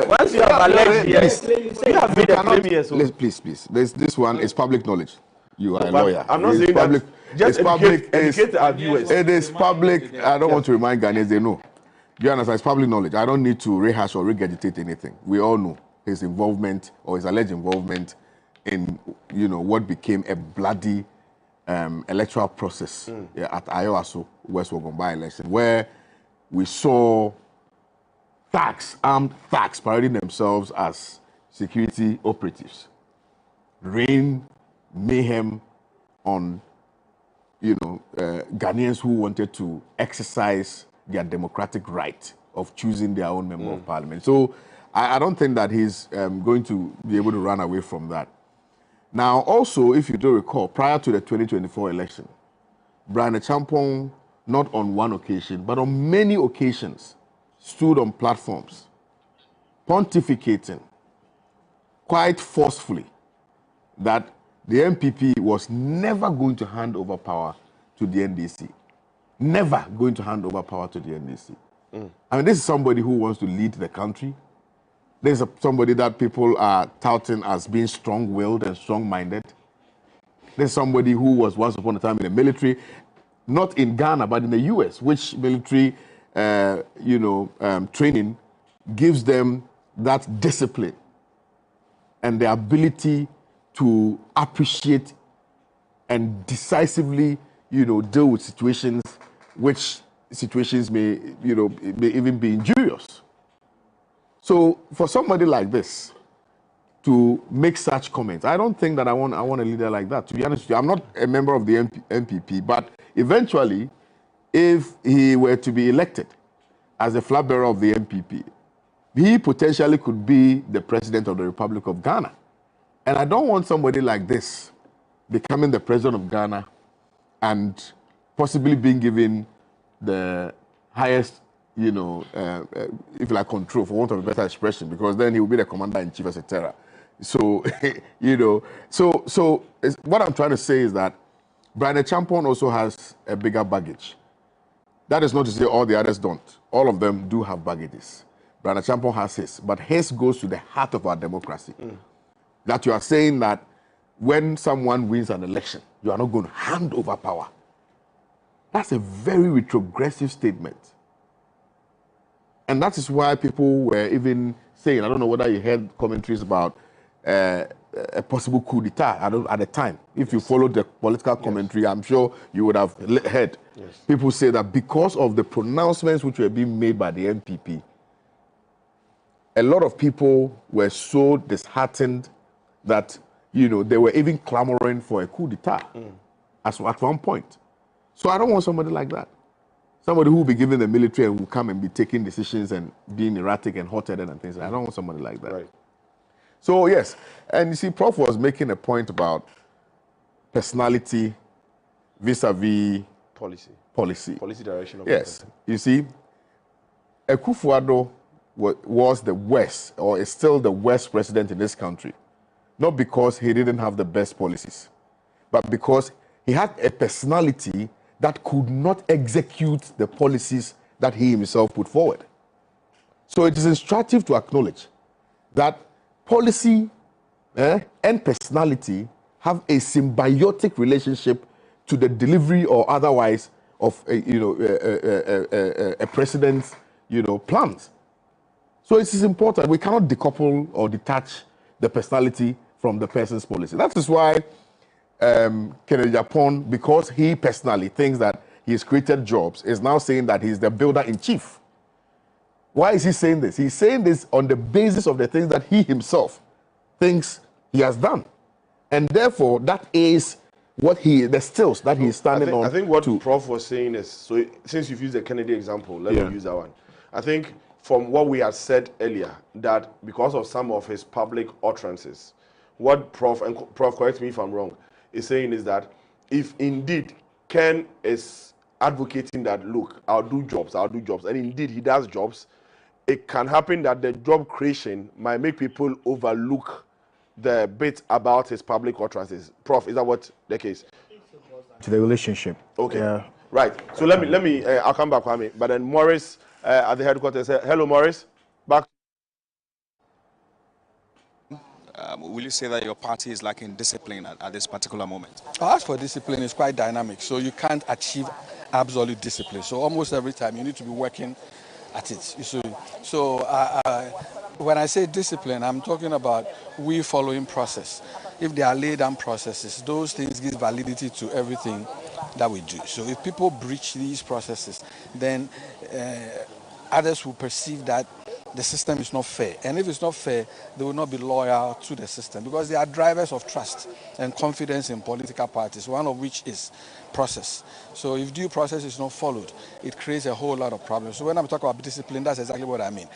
Speaker 2: once you have alleged, yes, you have made a claim, yes.
Speaker 14: Please. This one is public knowledge. You are a lawyer.
Speaker 6: I'm not saying
Speaker 14: public.
Speaker 6: That. Just educate our viewers.
Speaker 14: It is public. I don't want to remind Ghanaians, they know. Do you understand? It's public knowledge. I don't need to rehash or regurgitate anything. We all know his involvement or his alleged involvement in, what became a bloody electoral process at Ayawaso West Wogon by-election, where we saw armed thugs parading themselves as security operatives, rain mayhem on, Ghanaians who wanted to exercise their democratic right of choosing their own member of parliament. So I don't think that he's going to be able to run away from that. Now, also, if you do recall, prior to the 2024 election, Brian Achampong, not on one occasion, but on many occasions, stood on platforms, pontificating quite forcefully that the NPP was never going to hand over power to the NDC. Never going to hand over power to the NDC. I mean, this is somebody who wants to lead the country. This is somebody that people are touting as being strong-willed and strong-minded. There's somebody who was once upon a time in the military, not in Ghana, but in the US, which military, training gives them that discipline and the ability to appreciate and decisively, deal with situations which situations may even be injurious. So for somebody like this to make such comments, I don't think that I want a leader like that. To be honest with you, I'm not a member of the NPP, but eventually, if he were to be elected as a flag bearer of the NPP, he potentially could be the president of the Republic of Ghana. And I don't want somebody like this becoming the president of Ghana and possibly being given the highest, if you like, control, for want of a better expression, because then he will be the commander-in-chief, etc. So, so what I'm trying to say is that Brian Achampong also has a bigger baggage. That is not to say all the others don't. All of them do have baggages. Brother Champon has his, but his goes to the heart of our democracy. That you are saying that when someone wins an election, you are not going to hand over power. That's a very retrogressive statement. And that is why people were even saying, I don't know whether you heard commentaries about a possible coup d'etat at the time. If you followed the political commentary, I'm sure you would have heard. People say that because of the pronouncements which were being made by the NPP, a lot of people were so disheartened that, you know, they were even clamoring for a coup d'etat at one point. So I don't want somebody like that. Somebody who will be given the military and will come and be taking decisions and being erratic and hot-headed and things. I don't want somebody like that. Right. So, yes. And you see, Prof was making a point about personality vis-a-vis policy. Policy direction. Yes. You see, Akufo-Addo was the worst, or is still the worst president in this country. Not because he didn't have the best policies, but because he had a personality that could not execute the policies that he himself put forward. So it is instructive to acknowledge that policy and personality have a symbiotic relationship to the delivery or otherwise of a president's plans. So it is important. We cannot decouple or detach the personality from the person's policy. That is why Kennedy Japan, because he personally thinks that he has created jobs, is now saying that he's the builder-in-chief. Why is he saying this? He's saying this on the basis of the things that he himself thinks he has done. And therefore, that is what the stills that he's standing on.
Speaker 6: I think what Prof was saying is, so since you've used the Kennedy example, let me use that one. I think from what we had said earlier, that because of some of his public utterances, what Prof, and Prof, correct me if I'm wrong, is saying is that if indeed Ken is advocating that, look, I'll do jobs, and indeed he does jobs, it can happen that the job creation might make people overlook the bit about his public utterances. Prof, is that what the case?
Speaker 1: To the relationship.
Speaker 6: Okay. Yeah. Right. So let me I'll come back, Kwame. But then Morris at the headquarters said, hello, Morris. Back.
Speaker 11: Will you say that your party is lacking discipline at this particular moment?
Speaker 15: As for discipline, it's quite dynamic, so you can't achieve absolute discipline. So almost every time you need to be working at it. So when I say discipline, I'm talking about we following process. If they are laid down processes, those things give validity to everything that we do. So if people breach these processes, then others will perceive that the system is not fair. And if it's not fair, they will not be loyal to the system because they are drivers of trust and confidence in political parties, one of which is process. So if due process is not followed, it creates a whole lot of problems. So when I'm talking about discipline, that's exactly what I mean.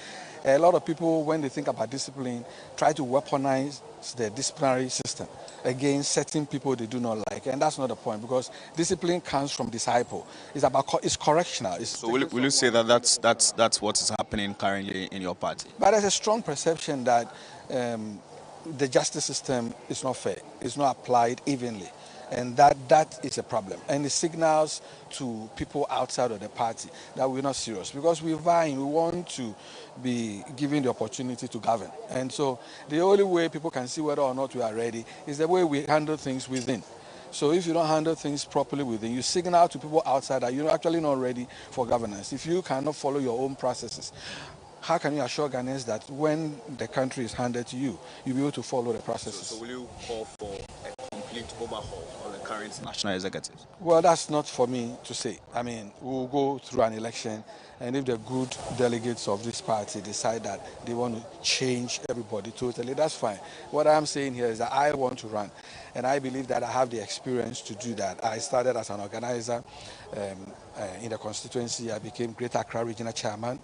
Speaker 15: A lot of people, when they think about discipline, try to weaponize the disciplinary system against certain people they do not like, and that's not the point because discipline comes from disciple. It's correctional.
Speaker 11: So will you say that that's what is happening currently in your party?
Speaker 15: But there's a strong perception that the justice system is not fair. It's not applied evenly. And that is a problem. And it signals to people outside of the party that we're not serious because we want to be given the opportunity to govern. And so the only way people can see whether or not we are ready is the way we handle things within. So if you don't handle things properly within, you signal to people outside that you're actually not ready for governance. If you cannot follow your own processes, how can you assure Ghanaians that when the country is handed to you, you'll be able to follow the processes?
Speaker 11: So will you call for a complete overhaul of the current national executive?
Speaker 15: Well, that's not for me to say. I mean, we'll go through an election, and if the good delegates of this party decide that they want to change everybody totally, that's fine. What I'm saying here is that I want to run, and I believe that I have the experience to do that. I started as an organizer in the constituency. I became Greater Accra Regional Chairman.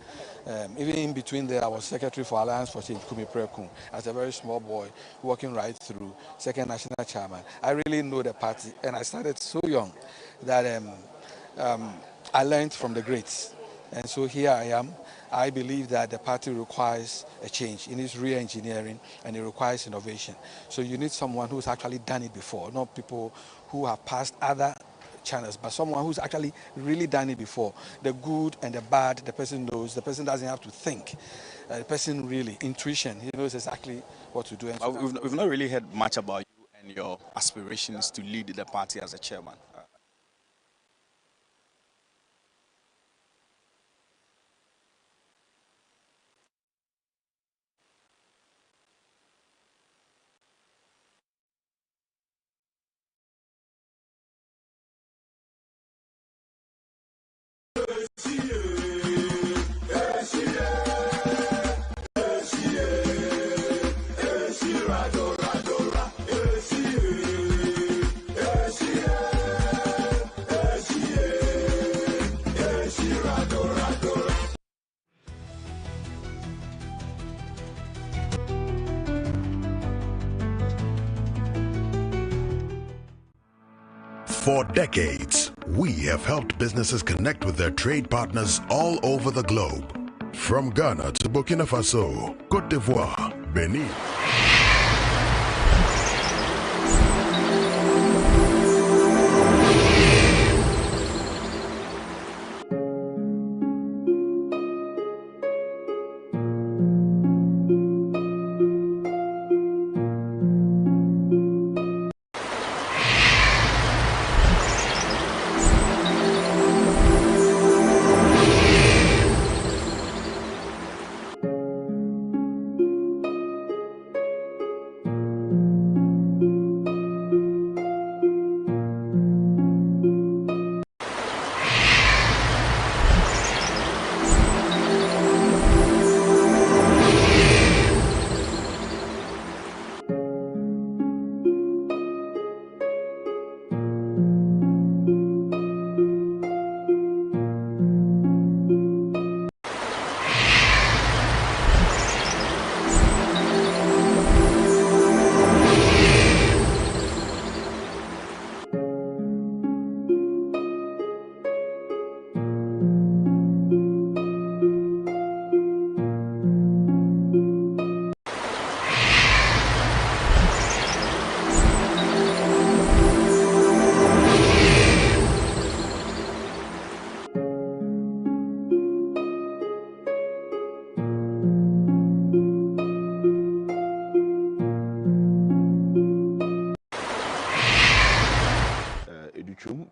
Speaker 15: Even in between there, I was Secretary for Alliance for Change, Kumi Prekum, as a very small boy, working right through, Second National Chairman. I really know the party, and I started so young that I learned from the greats. And so here I am. I believe that the party requires a change. It needs re-engineering and it requires innovation. So you need someone who's actually done it before, not people who have passed other channels, but someone who's actually really done it before. The good and the bad, the person knows. The person doesn't have to think. The person really, intuition, he knows exactly what to do. And so
Speaker 11: We've not really heard much about you and your aspirations to lead the party as a chairman.
Speaker 16: For decades, we have helped businesses connect with their trade partners all over the globe. From Ghana to Burkina Faso, Côte d'Ivoire, Benin.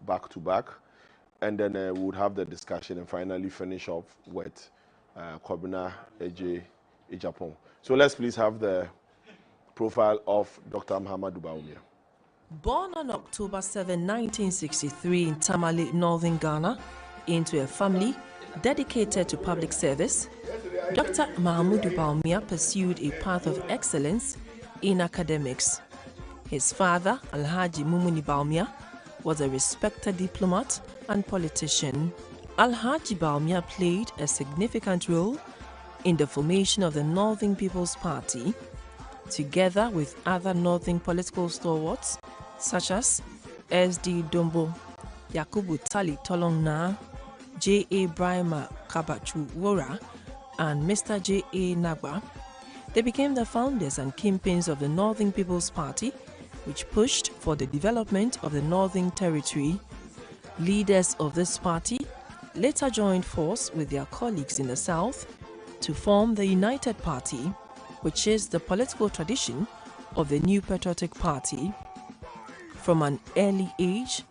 Speaker 6: Back to back, and then we would have the discussion and finally finish off with Kwabena Eje Ejapon. So let's please have the profile of Dr. Muhammadu Bawumia.
Speaker 17: Born on October 7, 1963 in Tamale, northern Ghana, into a family dedicated to public service, Dr. Muhammadu Bawumia pursued a path of excellence in academics. His father, Alhaji Mumuni Bawumia, was a respected diplomat and politician. Alhaji Bawumia played a significant role in the formation of the Northern People's Party, together with other Northern political stalwarts such as S.D. Dombo, Yakubu Tali Tolongna, J.A. Brahma Kabachu Wora, and Mr. J.A. Nagba. They became the founders and kingpins of the Northern People's Party, which pushed for the development of the Northern Territory. Leaders of this party later joined force with their colleagues in the South to form the United Party, which is the political tradition of the New Patriotic Party. From an early age,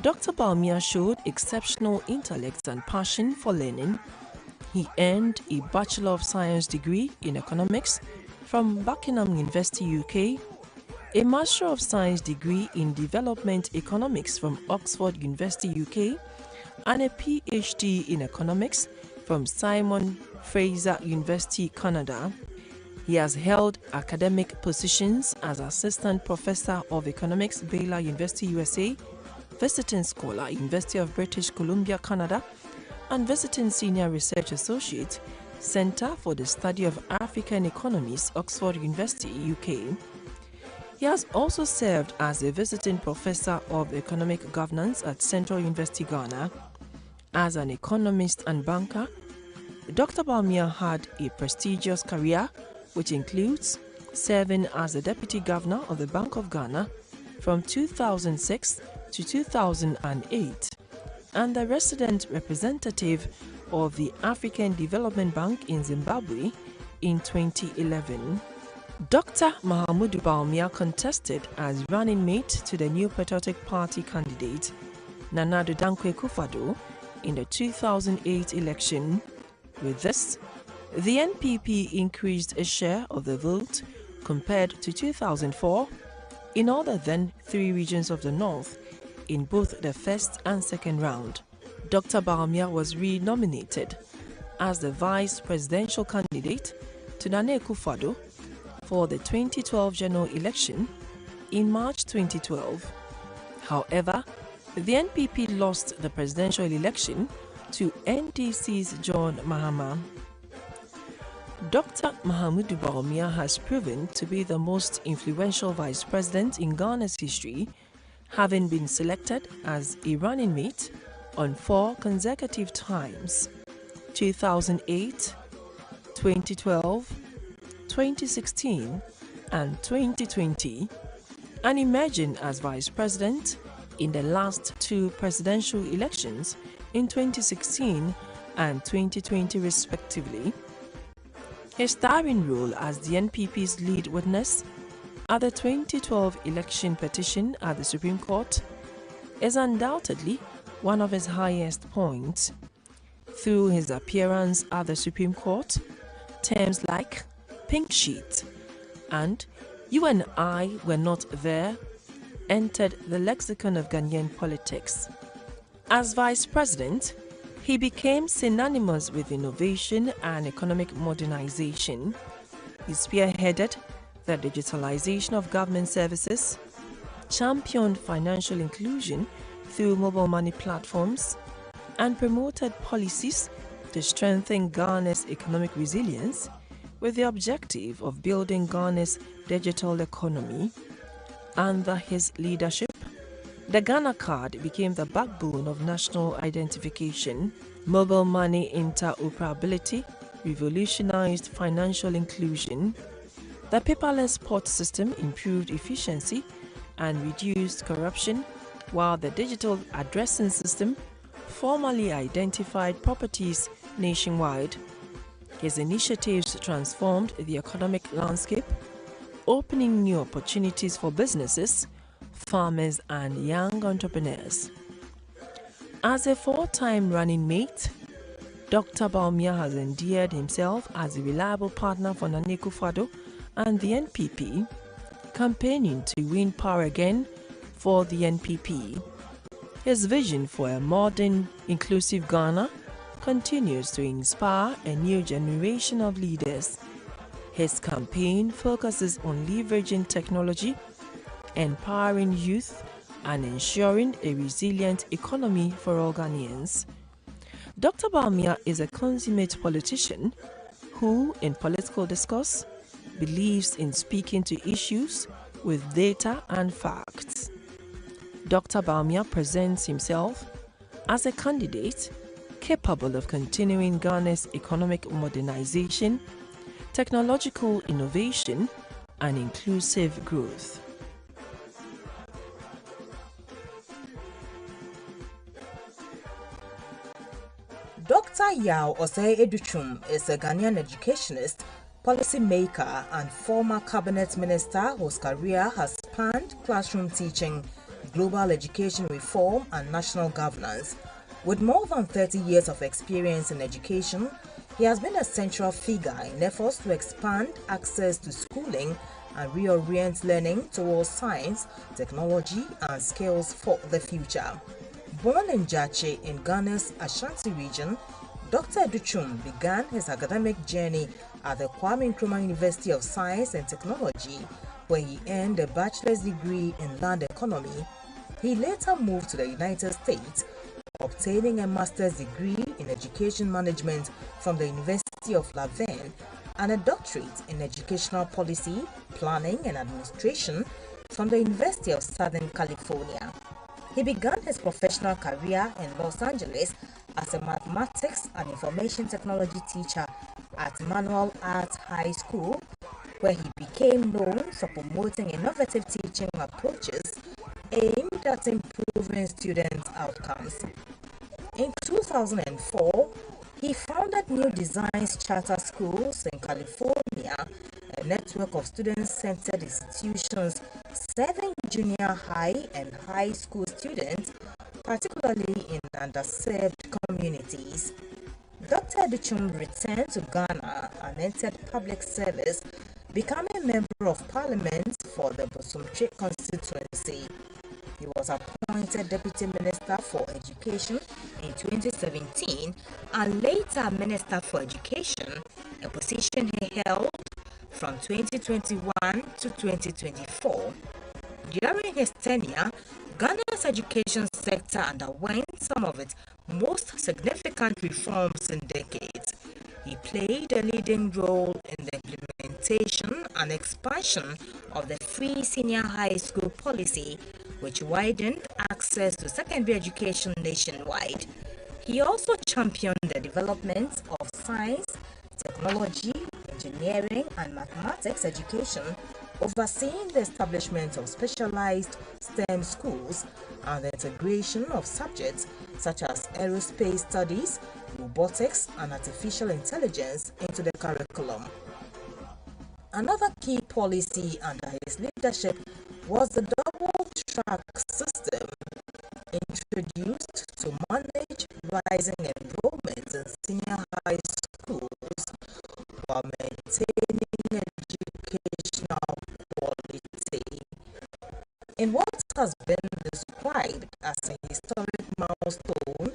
Speaker 17: Dr. Bawumia showed exceptional intellect and passion for learning. He earned a Bachelor of Science degree in economics from Buckingham University, UK, a Master of Science degree in Development Economics from Oxford University, UK, and a PhD in Economics from Simon Fraser University, Canada. He has held academic positions as Assistant Professor of Economics, Baylor University, USA, Visiting Scholar, University of British Columbia, Canada, and Visiting Senior Research Associate, Center for the Study of African Economies, Oxford University, UK. He has also served as a Visiting Professor of Economic Governance at Central University, Ghana. As an economist and banker, Dr. Bawumia had a prestigious career, which includes serving as the Deputy Governor of the Bank of Ghana from 2006 to 2008 and the resident representative of the African Development Bank in Zimbabwe in 2011. Dr. Mahamudu Bawumia contested as running mate to the New Patriotic Party candidate Nana Addo Dankwa Akufo-Addo in the 2008 election. With this, the NPP increased a share of the vote compared to 2004 in all the then 3 regions of the north in both the first and second round. Dr. Bawumia was re-nominated as the vice presidential candidate to Nana Akufo-Addo for the 2012 general election in March 2012. However, the NPP lost the presidential election to NDC's John Mahama. Dr. Mahamudu Bawumia has proven to be the most influential vice president in Ghana's history, having been selected as a running mate on 4 consecutive times: 2008, 2012, 2016, and 2020, and emerging as vice president in the last 2 presidential elections in 2016 and 2020 respectively. His starring role as the NPP's lead witness at the 2012 election petition at the Supreme Court is undoubtedly one of his highest points. Through his appearance at the Supreme Court, terms like pink sheet and "you and I were not there" entered the lexicon of Ghanaian politics. As vice president, he became synonymous with innovation and economic modernization. He spearheaded the digitalization of government services, championed financial inclusion through mobile money platforms, and promoted policies to strengthen Ghana's economic resilience with the objective of building Ghana's digital economy. Under his leadership, the Ghana card became the backbone of national identification. Mobile money interoperability revolutionized financial inclusion. The paperless port system improved efficiency and reduced corruption, while the digital addressing system formally identified properties nationwide. His initiatives transformed the economic landscape, opening new opportunities for businesses, farmers, and young entrepreneurs. As a 4-time running mate, Dr. Bawumia has endeared himself as a reliable partner for Nana Akufo-Addo and the NPP, campaigning to win power again for the NPP. His vision for a modern, inclusive Ghana continues to inspire a new generation of leaders. His campaign focuses on leveraging technology, empowering youth, and ensuring a resilient economy for all Ghanaians. Dr. Bawumia is a consummate politician who, in political discourse, believes in speaking to issues with data and facts. Dr. Bawumia presents himself as a candidate capable of continuing Ghana's economic modernization, technological innovation, and inclusive growth.
Speaker 18: Dr. Yao Osei Educhum is a Ghanaian educationist, policy maker, and former cabinet minister whose career has spanned classroom teaching, global education reform, and national governance. With more than 30 years of experience in education, he has been a central figure in efforts to expand access to schooling and reorient learning towards science, technology, and skills for the future. Born in Jache in Ghana's Ashanti region, Dr. Educhum began his academic journey at the Kwame Nkrumah University of Science and Technology, where he earned a bachelor's degree in land economy. He later moved to the United States, obtaining a master's degree in education management from the University of Laverne and a doctorate in educational policy, planning, and administration from the University of Southern California. He began his professional career in Los Angeles as a mathematics and information technology teacher at Manual Arts High School, where he became known for promoting innovative teaching approaches aimed at improving student outcomes. In 2004, he founded New Designs Charter Schools in California, a network of student-centered institutions serving junior high and high school students, particularly in underserved communities. Dr. Duchum returned to Ghana and entered public service, becoming Member of Parliament for the Bosumtwi constituency. He was appointed Deputy Minister for Education in 2017 and later Minister for Education, a position he held from 2021 to 2024. During his tenure, Ghana's education sector underwent some of its most significant reforms in decades. He played a leading role in the implementation and expansion of the free senior high school policy, which widened access to secondary education nationwide. He also championed the development of science, technology, engineering, and mathematics education, overseeing the establishment of specialized STEM schools and the integration of subjects such as aerospace studies, robotics, and artificial intelligence into the curriculum. Another key policy under his leadership was the double-track system introduced to manage rising enrollment in senior high schools while maintaining educational quality. In what has been described as a historic milestone,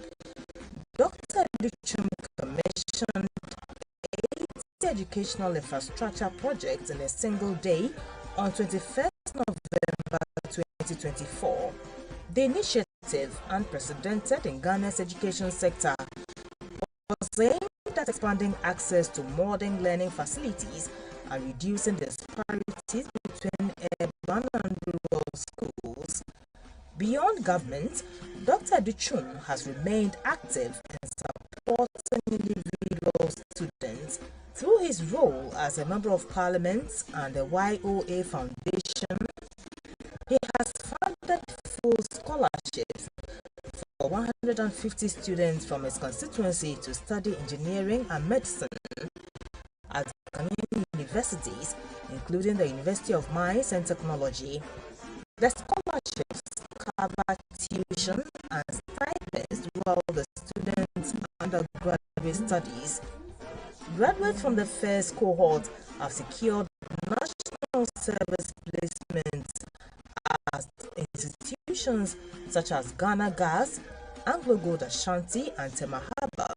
Speaker 18: Dr. Duchum commissioned 8 educational infrastructure projects in a single day on 21st November 2024. The initiative, unprecedented in Ghana's education sector, was aimed at expanding access to modern learning facilities and reducing disparities between urban and rural schools. Beyond government, Dr. Duchum has remained active in supporting individual students through his role as a Member of Parliament and the YOA Foundation. He has funded full scholarships for 150 students from his constituency to study engineering and medicine at Ghanaian universities, including the University of Mines and Technology. The scholarships cover tuition and stipends while the students' undergraduate studies. Graduates from the first cohort have secured national service placements at institutions such as Ghana Gas, Anglo Gold Ashanti, and Temahaba,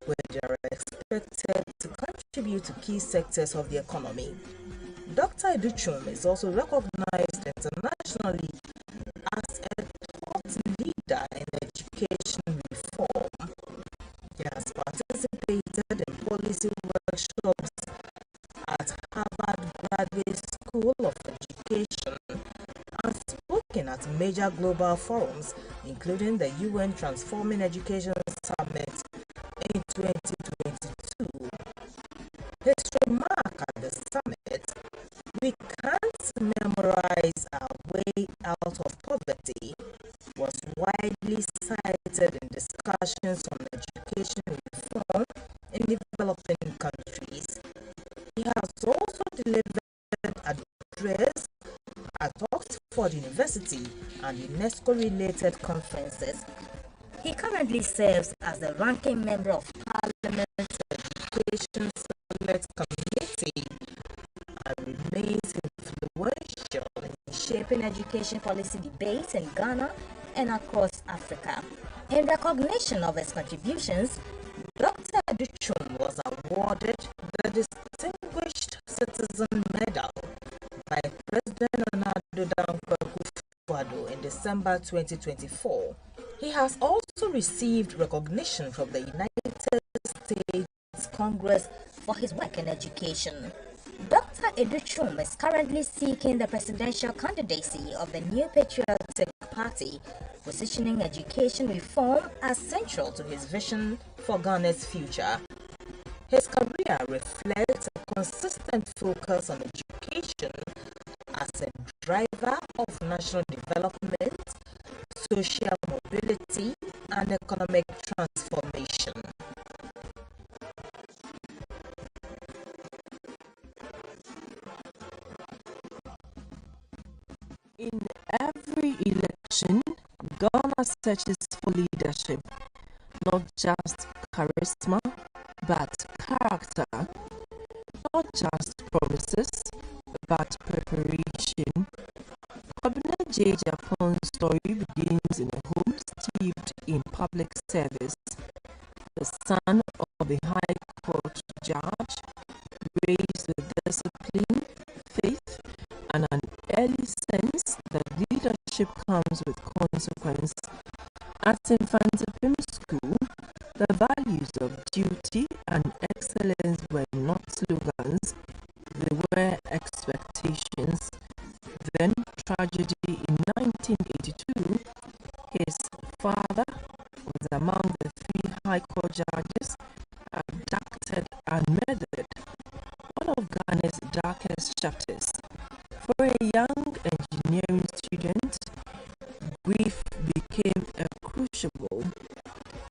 Speaker 18: where they are expected to contribute to key sectors of the economy. Dr. Duchum is also recognized internationally as a thought leader in education reform. He has participated in policy workshops at Harvard Graduate School of Education and spoken at major global forums, including the UN Transforming Education Summit in 2022. His remark at the summit, "We can't memorize our way out of poverty," was widely cited in discussions on education reform in developing countries. He has also delivered address at Oxford University and UNESCO-related conferences. He currently serves as the ranking member of Parliament's Education Select Committee and remains influential in shaping education policy debates in Ghana and across Africa. In recognition of his contributions, Dr. Duchum was awarded the Distinguished Citizen Medal by President Nana Dankwa Akufo-Addo in December 2024. He has also received recognition from the United States Congress for his work in education. Dr. Duchum is currently seeking the presidential candidacy of the New Patriotic Party, positioning education reform as central to his vision for Ghana's future. His career reflects a consistent focus on education as a driver of national development social mobility, and economic transformation.
Speaker 17: In every election, Ghana searches for leadership, not just charisma, but character, not just promises, but preparation. Kabina J. Japon's story begins in a home steeped in public service. The son of a high court judge, raised with discipline, faith, and an early sense that leadership comes with consequence. At Infantipim School, the values of duty and excellence were not slogans, they were expectations. Then, tragedy in 1982, his father was among the 3 High Court judges abducted and murdered, one of Ghana's darkest chapters. For a young engineering student, grief became a crucible.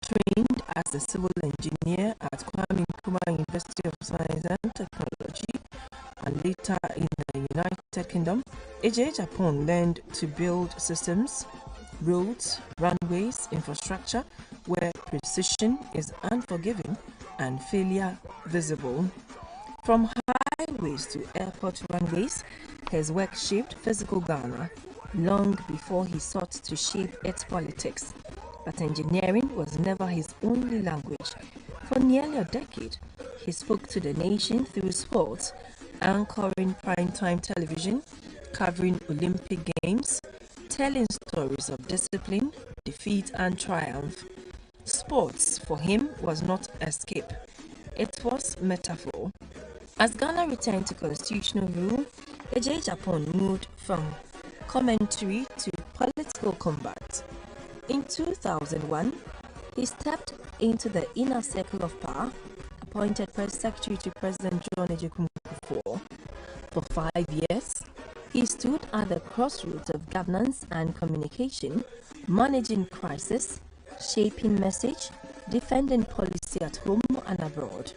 Speaker 17: Trained as a civil engineer at Kwame Nkrumah University of Science and Technology, and later in the United Kingdom, AJ Japan learned to build systems, roads, runways, infrastructure where precision is unforgiving and failure visible. From highways to airport runways, his work shaped physical Ghana long before he sought to shape its politics. But engineering was never his only language. For nearly a decade, he spoke to the nation through sports, anchoring primetime television, covering Olympic Games, telling stories of discipline, defeat, and triumph. Sports, for him, was not escape. It was metaphor. As Ghana returned to constitutional rule, AJ Japan moved from commentary to political combat. In 2001, he stepped into the inner circle of power, appointed press secretary to President John Ejekun Kufuor. For 5 years, he stood at the crossroads of governance and communication, managing crisis, shaping message, defending policy at home and abroad.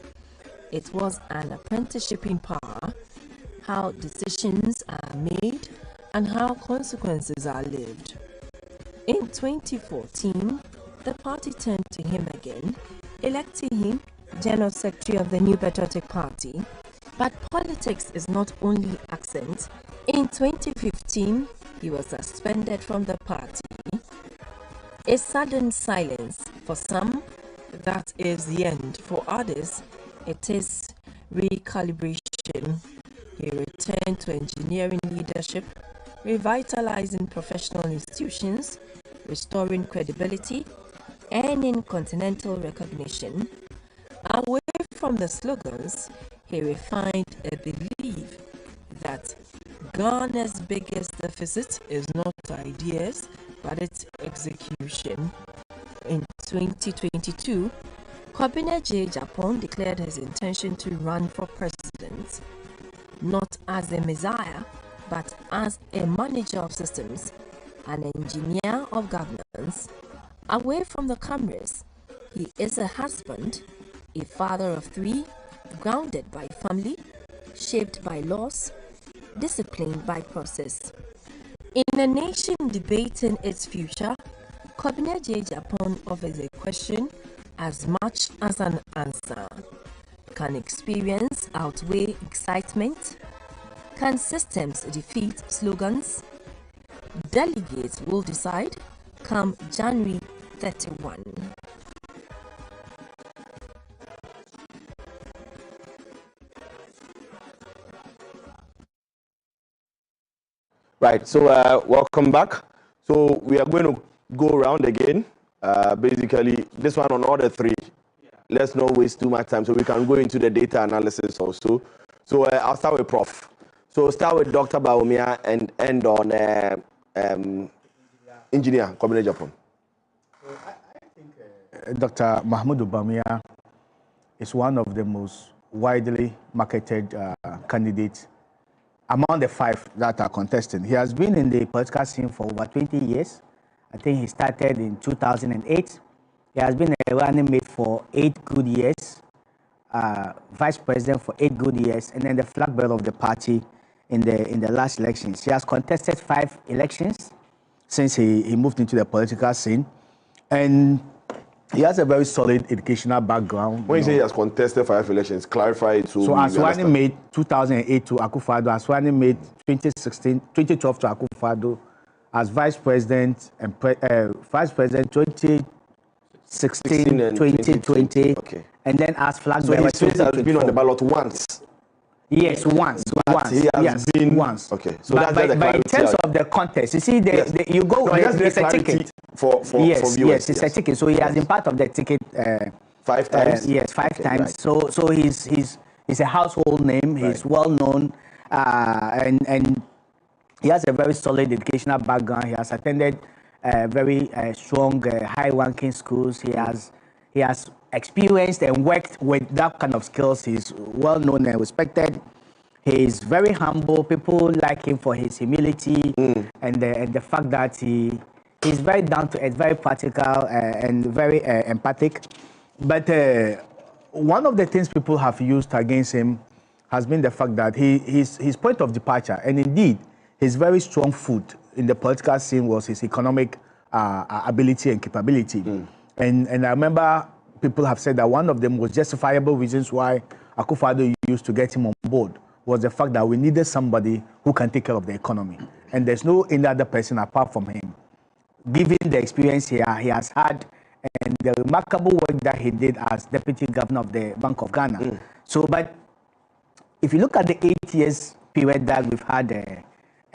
Speaker 17: It was an apprenticeship in power, how decisions are made and how consequences are lived. In 2014, the party turned to him again, electing him General Secretary of the New Patriotic Party. But politics is not only accent. In 2015, he was suspended from the party. A sudden silence. For some, that is the end. For others, it is recalibration. He returned to engineering leadership, revitalizing professional institutions, restoring credibility, earning continental recognition. Away from the slogans, he refined a belief that Ghana's biggest deficit is not ideas, but its execution. In 2022, Kabina J. Japan declared his intention to run for president, not as a messiah, but as a manager of systems, an engineer of governance. Away from the cameras, he is a husband, a father of 3, grounded by family, shaped by laws, disciplined by process. In a nation debating its future, Kabina J. Japan offers a question as much as an answer. Can experience outweigh excitement? Can systems defeat slogans? Delegates will decide come January 31.
Speaker 2: Right, so welcome back. So we are going to go around again. Basically, this one on all the 3. Let's not waste too much time so we can go into the data analysis also. So I'll start with Prof. So start with Dr. Baumia and end on Engineer Kabina Japan.
Speaker 1: Dr. Mahmoud Bawumia is one of the most widely marketed candidates among the 5 that are contesting. He has been in the political scene for over 20 years. I think he started in 2008. He has been a running mate for 8 good years, vice president for 8 good years, and then the flag bearer of the party in the last elections. He has contested 5 elections since he moved into the political scene, and he has a very solid educational background.
Speaker 6: When you say he has contested 5 elections, clarify it
Speaker 1: so as running mate 2008 to Akufo-Addo, as running mate 2012 to Akufo-Addo, as vice president and vice president 2016 and 2020, okay. And then as flag bearer.
Speaker 6: So his face has been on the ballot once.
Speaker 1: Yes, once.
Speaker 6: He has been
Speaker 1: once.
Speaker 6: Okay, so
Speaker 1: but in terms of the contest, you see, you go. It's a ticket
Speaker 6: for viewers.
Speaker 1: Yes, it's a ticket. So he has been part of the ticket
Speaker 6: 5 times.
Speaker 1: Yes, 5 times. Right. So he's a household name. He's well known, and he has a very solid educational background. He has attended very strong, high-ranking schools. He has experienced and worked with that kind of skills. He's well known and respected. He's very humble. People like him for his humility and the fact that he's very down to earth, very practical, and very empathic. But one of the things people have used against him has been the fact that his point of departure, and indeed his very strong foot in the political scene, was his economic ability and capability. And I remember people have said that one of the most justifiable reasons why Akufo-Addo used to get him on board was the fact that we needed somebody who can take care of the economy. And there's no any other person apart from him. Given the experience he has had and the remarkable work that he did as Deputy Governor of the Bank of Ghana. So, but if you look at the 8 years period that we've had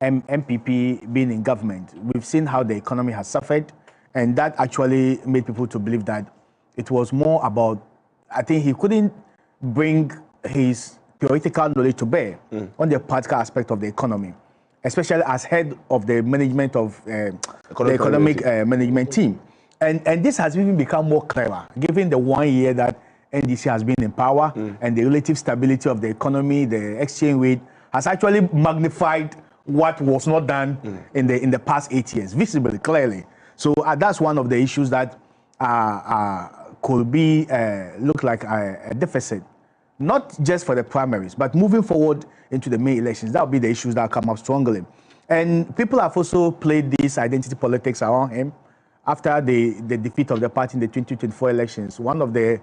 Speaker 1: NPP being in government, we've seen how the economy has suffered, and that actually made people to believe that it was more about, I think he couldn't bring his theoretical knowledge to bear on the practical aspect of the economy, especially as head of the management of the economic management team. And this has even become more clearer, given the 1 year that NDC has been in power, and the relative stability of the economy, the exchange rate, has actually magnified what was not done in the past 8 years, visibly, clearly. So that's one of the issues that could be look like a deficit, not just for the primaries, but moving forward into the May elections. That will be the issues that come up strongly. And people have also played this identity politics around him after the defeat of the party in the 2024 elections. One of the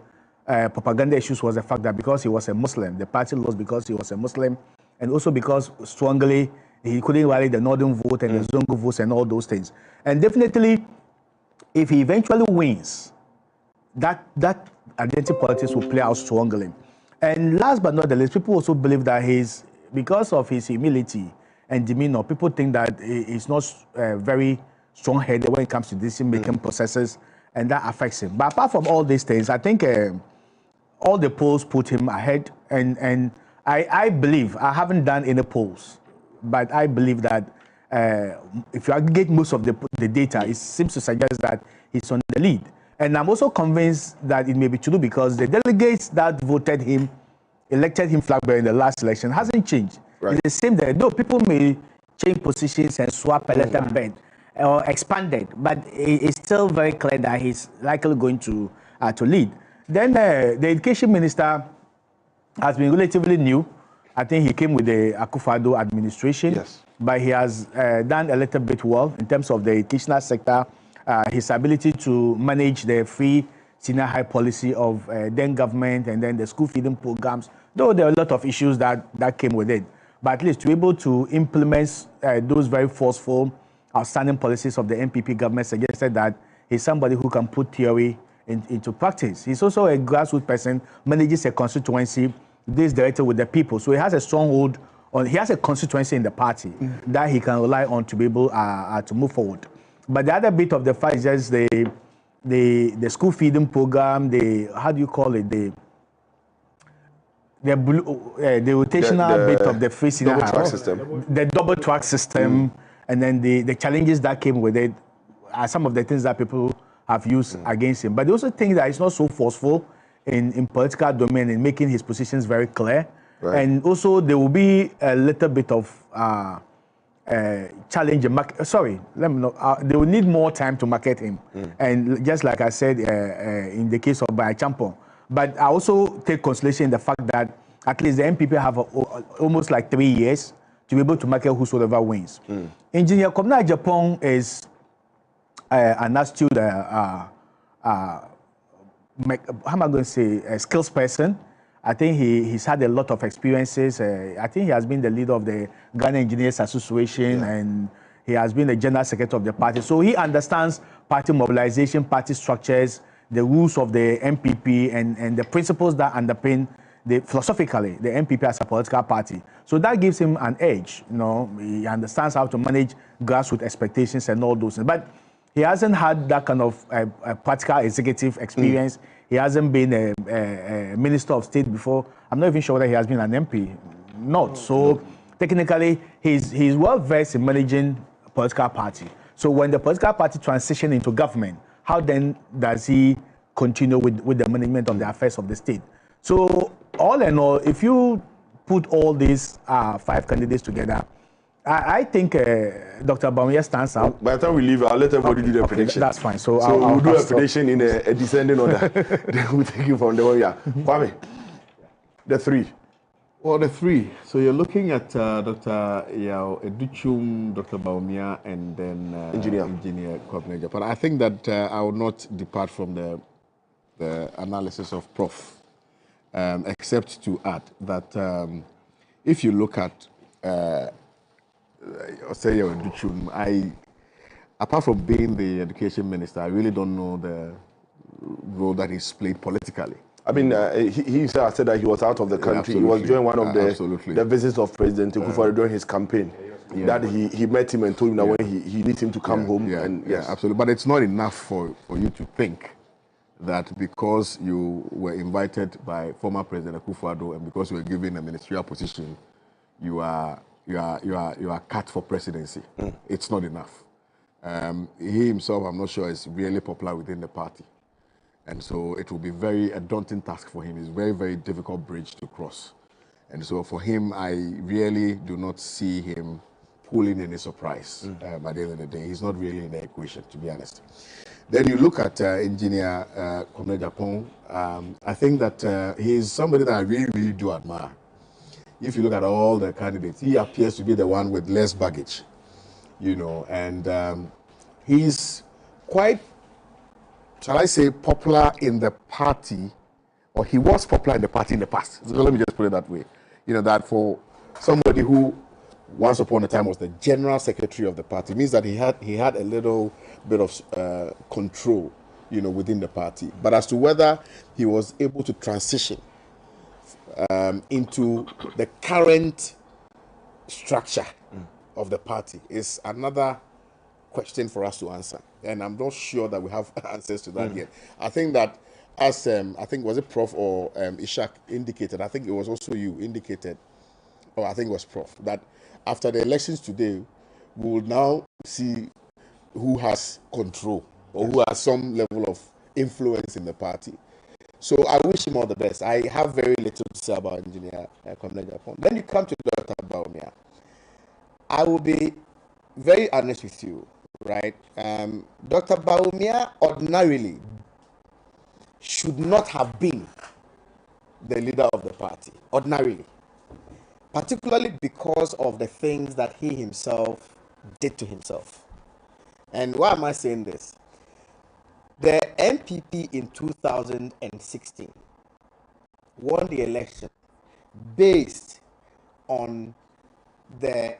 Speaker 1: propaganda issues was the fact that because he was a Muslim, the party lost because he was a Muslim, and also because strongly he couldn't rally the northern vote and the Zongo votes and all those things. And definitely, if he eventually wins, that identity politics will play out strongly. And last but not the least, people also believe that because of his humility and demeanor, people think that he's not very strong-headed when it comes to decision-making processes, and that affects him. But apart from all these things, I think all the polls put him ahead, and I believe, I haven't done any polls, but I believe that if you aggregate most of the data, it seems to suggest that he's on the lead. And I'm also convinced that it may be true because the delegates that voted him, elected him flag bearer in the last election, hasn't changed. Right. It's the same there. Though people may change positions and swap a little bit or expanded, but it's still very clear that he's likely going to lead. Then the education minister has been relatively new. I think he came with the Akufo-Addo administration, yes, but he has done a little bit well in terms of the educational sector. His ability to manage the free senior high policy of then government, and then the school feeding programs, though there are a lot of issues that came with it. But at least to be able to implement those very forceful, outstanding policies of the NPP government suggested that he's somebody who can put theory into practice. He's also a grassroots person, manages a constituency, deals directly with the people. So he has a stronghold he has a constituency in the party that he can rely on to be able to move forward. But the other bit of the fight is just the school feeding program, how do you call it, the rotational bit of the free senior high system, the double track system, and then the challenges that came with it are some of the things that people have used against him. But they also think that it's not so forceful in political domain in making his positions very clear. Right. And also there will be a little bit of challenge the market. Sorry, let me know. They will need more time to market him. And just like I said in the case of Brian Champon. But I also take consolation in the fact that at least the NPP have almost like 3 years to be able to market whosoever wins. Engineer Komna Japan is an astute, how am I going to say, a skills person. I think he's had a lot of experiences. I think he has been the leader of the Ghana Engineers Association, and he has been the general secretary of the party. So he understands party mobilization, party structures, the rules of the NPP, and the principles that underpin philosophically the NPP as a political party. So that gives him an edge. You know, he understands how to manage grassroots expectations and all those things. But he hasn't had that kind of practical executive experience. He hasn't been a minister of state before. I'm not even sure whether he has been an MP. Not. So technically, he's well versed in managing a political party. So when the political party transitions into government, how then does he continue with the management of the affairs of the state? So all in all, if you put all these 5 candidates together, I think Dr. Bawumia stands out.
Speaker 6: By the time we leave, I'll let everybody do their prediction.
Speaker 1: That's fine. So
Speaker 6: we'll do a prediction in a descending order. Then we'll take you from there. Yeah. Kwame, the 3.
Speaker 14: Well, the 3. So you're looking at Dr. Yao Educhum, Dr. Bawumia, and then Engineer Kwabena Japan. I think that I will not depart from the analysis of Prof, except to add that if you look at apart from being the education minister, I really don't know the role that he's played politically.
Speaker 6: I mean, he said that he was out of the country. He was during one of the visits of President Akufo-Addo during his campaign. That he met him and told him that when he needs him to come home.
Speaker 14: Absolutely. But it's not enough for you to think that because you were invited by former President Akufo-Addo and because you were given a ministerial position, you are cut for presidency. It's not enough. He himself, I'm not sure, is really popular within the party. And so it will be a daunting task for him. It's a very, very difficult bridge to cross. And so for him, I really do not see him pulling any surprise by the end of the day. He's not really in the equation, to be honest. Then you look at Engineer Kwabena Japan. I think that he's somebody that I really, really do admire. If you look at all the candidates, he appears to be the one with less baggage, you know, and he's quite, shall I say, popular in the party, or he was popular in the party in the past. So let me just put it that way. You know, that for somebody who once upon a time was the general secretary of the party, means that he had a little bit of control, you know, within the party. But as to whether he was able to transition into the current structure of the party is another question for us to answer, and I'm not sure that we have answers to that yet. I think that, as I think was it Prof or Ishak indicated, I think it was also you indicated, or I think it was Prof, that after the elections today, we will now see who has control or who has some level of influence in the party. So I wish him all the best. I have very little to say about Engineer Kwabena Japan. Then you come to Dr. Bawumia. I will be very honest with you, right? Dr. Bawumia ordinarily should not have been the leader of the party, ordinarily. Particularly because of the things that he himself did to himself. And why am I saying this? The NPP in 2016 won the election based on the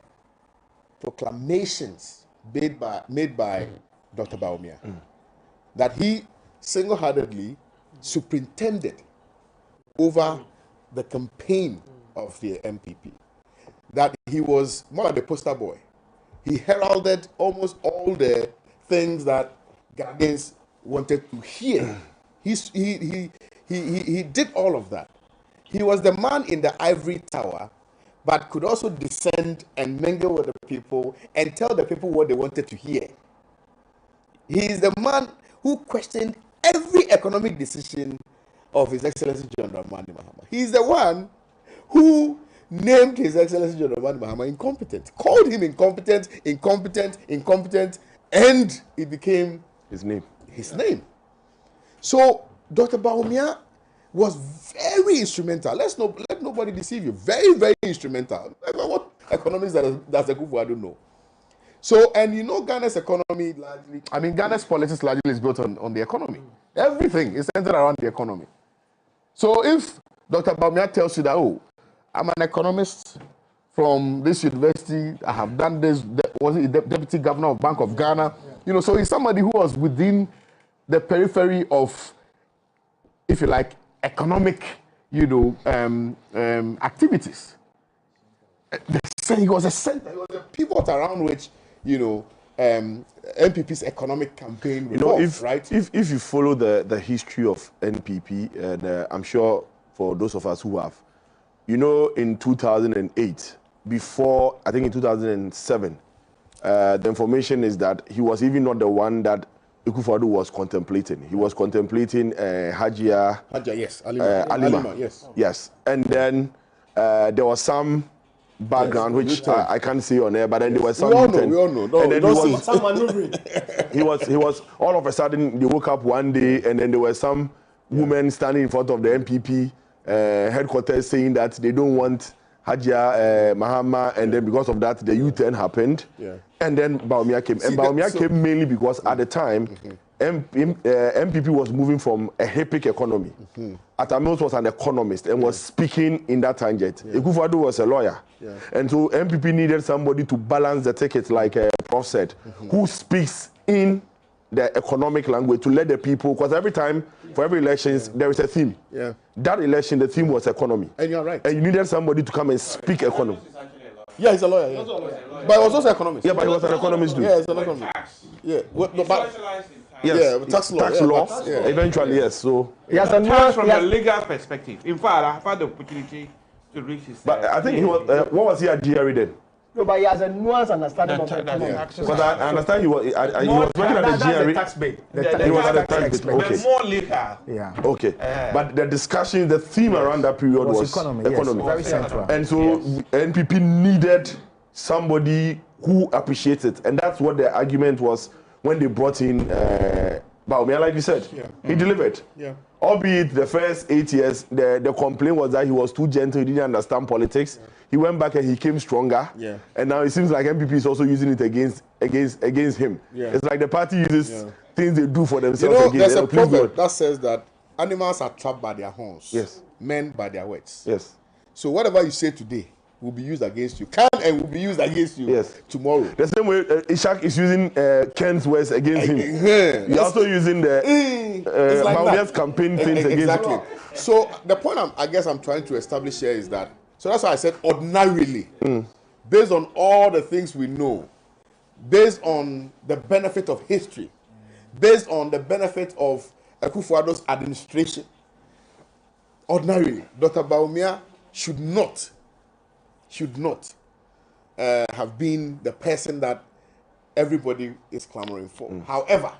Speaker 14: proclamations made by Dr. Bawumia, that he single-handedly superintended over the campaign of the NPP, that he was more like the poster boy. He heralded almost all the things that Ghanaians wanted to hear. He did all of that. He was the man in the ivory tower, but could also descend and mingle with the people and tell the people what they wanted to hear. He is the man who questioned every economic decision of His Excellency John Dramani Mahama. He is the one who named His Excellency John Dramani Mahama incompetent, called him incompetent, and it became
Speaker 6: his name.
Speaker 14: So Dr. Bawumia was very instrumental. Let nobody deceive you. Very, very instrumental. What economics that's a good for, I don't know. So, and you know, Ghana's economy largely, I mean, Ghana's politics largely is built on the economy. Everything is centered around the economy. So if Dr. Bawumia tells you that, oh, I'm an economist from this university, I have done this, was he the deputy governor of Bank of Ghana? You know, so he's somebody who was within the periphery of, if you like, economic, you know, activities. He was a center, he was a pivot around which, you know, NPP's economic campaign revolved, right?
Speaker 6: If you follow the history of NPP, and I'm sure for those of us who have, you know, in 2008, before, I think in 2007, the information is that he was even not the one that Akufo-Addo was contemplating. He was contemplating Hajia,
Speaker 14: yes, Alima, yes.
Speaker 6: Yes, and then there was some background which I can't say on air, but then there was some.
Speaker 14: We all know. No,
Speaker 6: and then
Speaker 14: he
Speaker 6: was all of a sudden they woke up one day and then there were some women standing in front of the NPP headquarters saying that they don't want Hajia Mahama, and then because of that the U-turn happened. And then Bawumia came. And Bawumia came mainly because at the time MPP was moving from a HIPIC economy. Atta Mills was an economist and was speaking in that tangent. Akufo-Addo was a lawyer. And so MPP needed somebody to balance the ticket, like Prof said, who speaks in the economic language to let the people, because every time, for every elections, there is a theme. That election, the theme was economy.
Speaker 14: And you're right.
Speaker 6: And you needed somebody to come and speak economy.
Speaker 14: Yeah, he's a lawyer. Yeah. But he was also an economist.
Speaker 6: Yeah, but he was an economist too.
Speaker 14: Yeah, he's an economist. Yeah.
Speaker 6: Yes.
Speaker 14: Tax law.
Speaker 6: Tax law. Eventually, yes. So
Speaker 3: he has a nuance from a legal perspective. In fact, I've had the opportunity to reach his.
Speaker 6: But I think he was. What was he at GRE then?
Speaker 12: No, but he has a nuance understanding of the economy.
Speaker 6: Because I understand he was working at the GRE.
Speaker 12: Tax bait.
Speaker 6: He was at the tax bait. Okay.
Speaker 3: More legal.
Speaker 12: Yeah.
Speaker 6: Okay. But the discussion, the theme around that period was
Speaker 12: economy. Yes, very central.
Speaker 6: And so NPP needed somebody who appreciates it, and that's what the argument was when they brought in Bawumia. Like you said, he delivered. Albeit the first 8 years, the complaint was that he was too gentle, he didn't understand politics. He went back and he came stronger. And now it seems like MPP is also using it against him. It's like the party uses things they do for themselves.
Speaker 14: You know, there's a proverb that says that animals are trapped by their horns. Men by their words. So whatever you say today will be used against you. Can and will be used against you tomorrow.
Speaker 6: The same way Ishak is using Ken's words against him. You're also using the Bawumia's campaign things against him.
Speaker 14: So the point I guess I'm trying to establish here is that, so that's why I said ordinarily, based on all the things we know, based on the benefit of history, based on the benefit of Akufo-Addo's administration, ordinarily, Dr. Bawumia should not have been the person that everybody is clamoring for. However,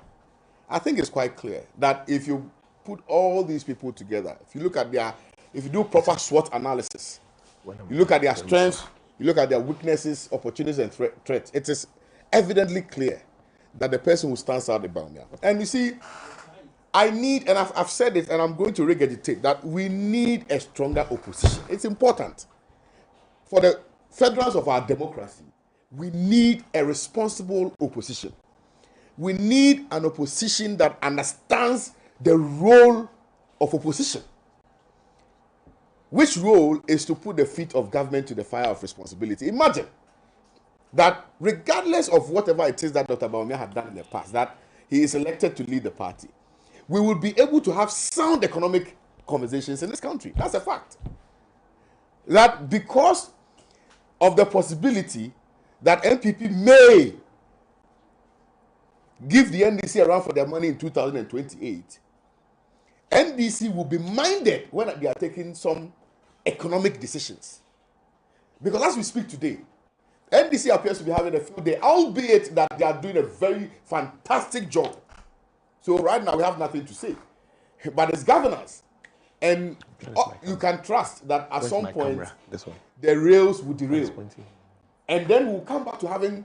Speaker 14: I think it's quite clear that if you put all these people together, if you do proper SWOT analysis, you look at their strengths, you look at their weaknesses, opportunities, and threats, it is evidently clear that the person who stands out is Bawumia. And you see, I need, and I've said it, and I'm going to regurgitate, that we need a stronger opposition. It's important. For the furtherance of our democracy, we need a responsible opposition. We need an opposition that understands the role of opposition. Which role is to put the feet of government to the fire of responsibility. Imagine that regardless of whatever it is that Dr. Bawumia had done in the past, that he is elected to lead the party, we will be able to have sound economic conversations in this country. That's a fact. That because of the possibility that NPP may give the NDC a run for their money in 2028, NDC will be minded when they are taking some economic decisions. Because as we speak today, NDC appears to be having a field day, albeit that they are doing a very fantastic job. So right now we have nothing to say. But as governors, And you can trust that at some point
Speaker 6: This one.
Speaker 14: the rails will derail. And then we'll come back to having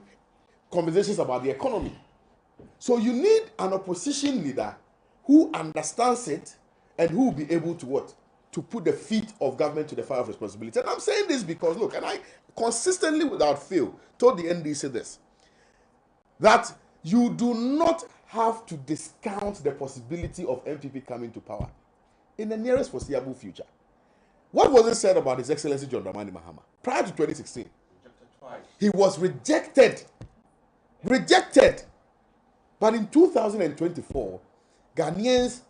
Speaker 14: conversations about the economy. So you need an opposition leader who understands it and who will be able to what? To put the feet of government to the fire of responsibility. And I'm saying this because, look, and I consistently without fail told the NDC this, that you do not have to discount the possibility of NPP coming to power in the nearest foreseeable future. What was it said about His Excellency John Dramani Mahama prior to 2016? He was rejected. Rejected. But in 2024, Ghanaians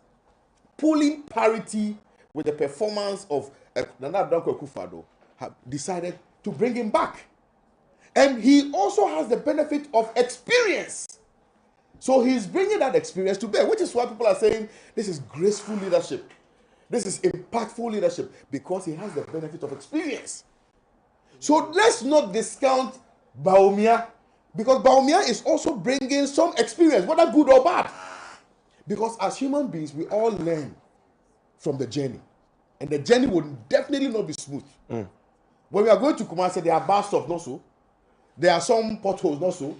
Speaker 14: polling parity with the performance of Nana Addo Akufo-Addo have decided to bring him back. And he also has the benefit of experience. So he's bringing that experience to bear, which is why people are saying this is graceful leadership. This is impactful leadership, because he has the benefit of experience. So let's not discount Bawumia, because Bawumia is also bringing some experience, whether good or bad. Because as human beings, we all learn from the journey. And the journey will definitely not be smooth. When we are going to Kumasi, there are bars of not so. There are some potholes, not so.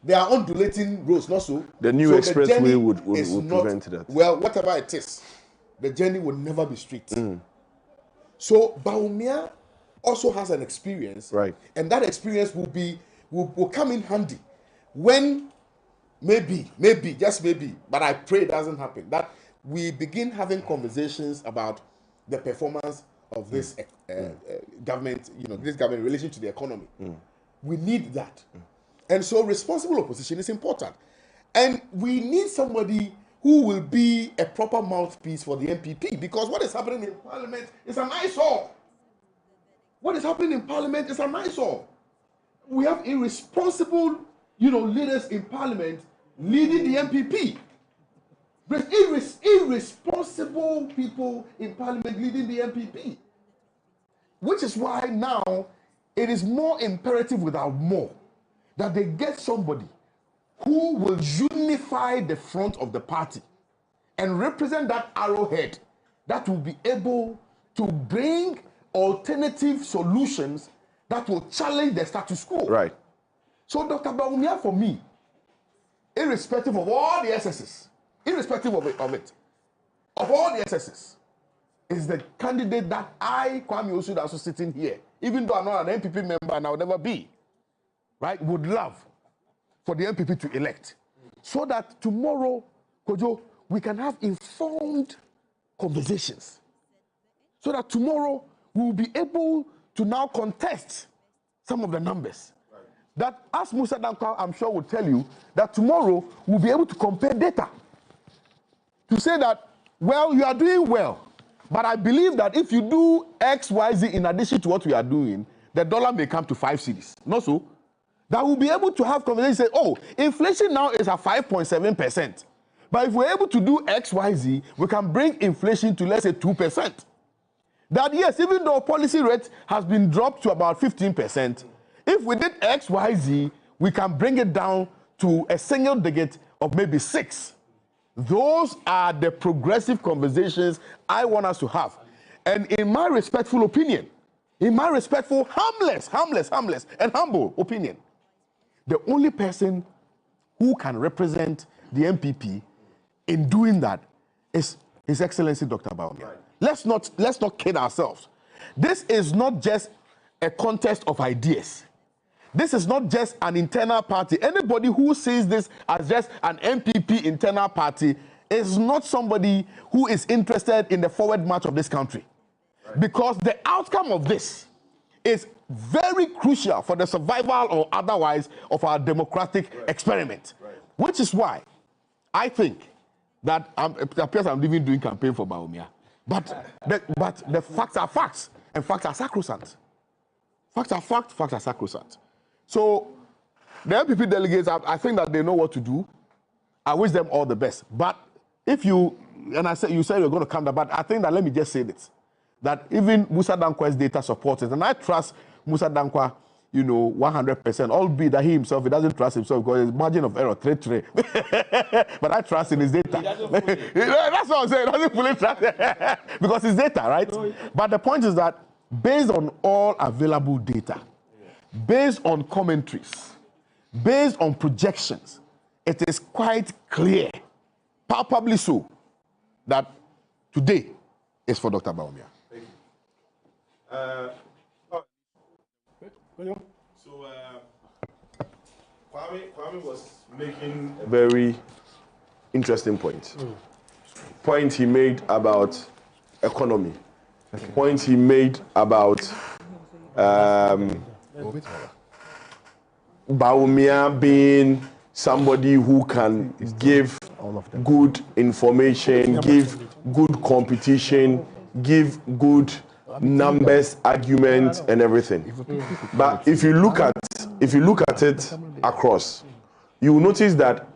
Speaker 14: There are undulating roads, not so.
Speaker 6: The new expressway would prevent that.
Speaker 14: Well, whatever it is, the journey will never be straight. So Bawumia also has an experience,
Speaker 6: right?
Speaker 14: And that experience will come in handy when maybe, just maybe, but I pray it doesn't happen, that we begin having conversations about the performance of this government, this government in relation to the economy. We need that. And so responsible opposition is important. And we need somebody who will be a proper mouthpiece for the NPP, because what is happening in Parliament is an eyesore. What is happening in Parliament is an eyesore. We have irresponsible, leaders in Parliament leading the NPP. Irresponsible people in Parliament leading the NPP. Which is why now it is more imperative without more that they get somebody who will unify the front of the party and represent that arrowhead that will be able to bring alternative solutions that will challenge the status quo.
Speaker 6: Right.
Speaker 14: So Dr. Bawumia, for me, irrespective of all the excesses, irrespective of all the excesses, is the candidate that I, Kwame Osuda, also sitting here, even though I'm not an NPP member and I'll never be, right, would love for the NPP to elect, so that tomorrow, Kojo, we can have informed conversations, so that tomorrow we'll be able to now contest some of the numbers. Right. That, as Musa Dankwa, I'm sure, will tell you, that tomorrow we'll be able to compare data to say that, well, you are doing well, but I believe that if you do X, Y, Z in addition to what we are doing, the dollar may come to 5 cedis. Not so? That we'll be able to have conversations and say, oh, inflation now is at 5.7%. But if we're able to do X, Y, Z, we can bring inflation to, let's say, 2%. That, yes, even though policy rate has been dropped to about 15%, if we did X, Y, Z, we can bring it down to a single digit of maybe 6. Those are the progressive conversations I want us to have. And in my respectful opinion, in my respectful, harmless, and humble opinion, the only person who can represent the NPP in doing that is His Excellency Dr. Bawumia. Right. Let's not kid ourselves. This is not just a contest of ideas. This is not just an internal party. Anybody who sees this as just an NPP internal party is not somebody who is interested in the forward march of this country. Right. Because the outcome of this is very crucial for the survival or otherwise of our democratic experiment. Right. Which is why I think that it appears I'm even doing campaign for Bawumia. But the facts are facts, and facts are sacrosanct. Facts are facts, facts are sacrosanct. So the NPP delegates, I think that they know what to do. I wish them all the best. But if you, and you said you're going to come down, but I think that let me just say this, that even Musa Dankwa's data supports it, and I trust Musa Dankwa you know, 100%, albeit that he himself, he doesn't trust himself because his margin of error, 3. But I trust in his data. That's what I'm saying, he doesn't fully trust because it's data, right? But the point is that based on all available data, based on commentaries, based on projections, it is quite clear, palpably so, that today is for Dr. Bawumia.
Speaker 6: Thank you. So, Kwame was making a very interesting point. Point he made about economy. Point he made about Bawumia being somebody who can give good information, give good competition, give good numbers, arguments, and everything. But if you look at it across, you will notice that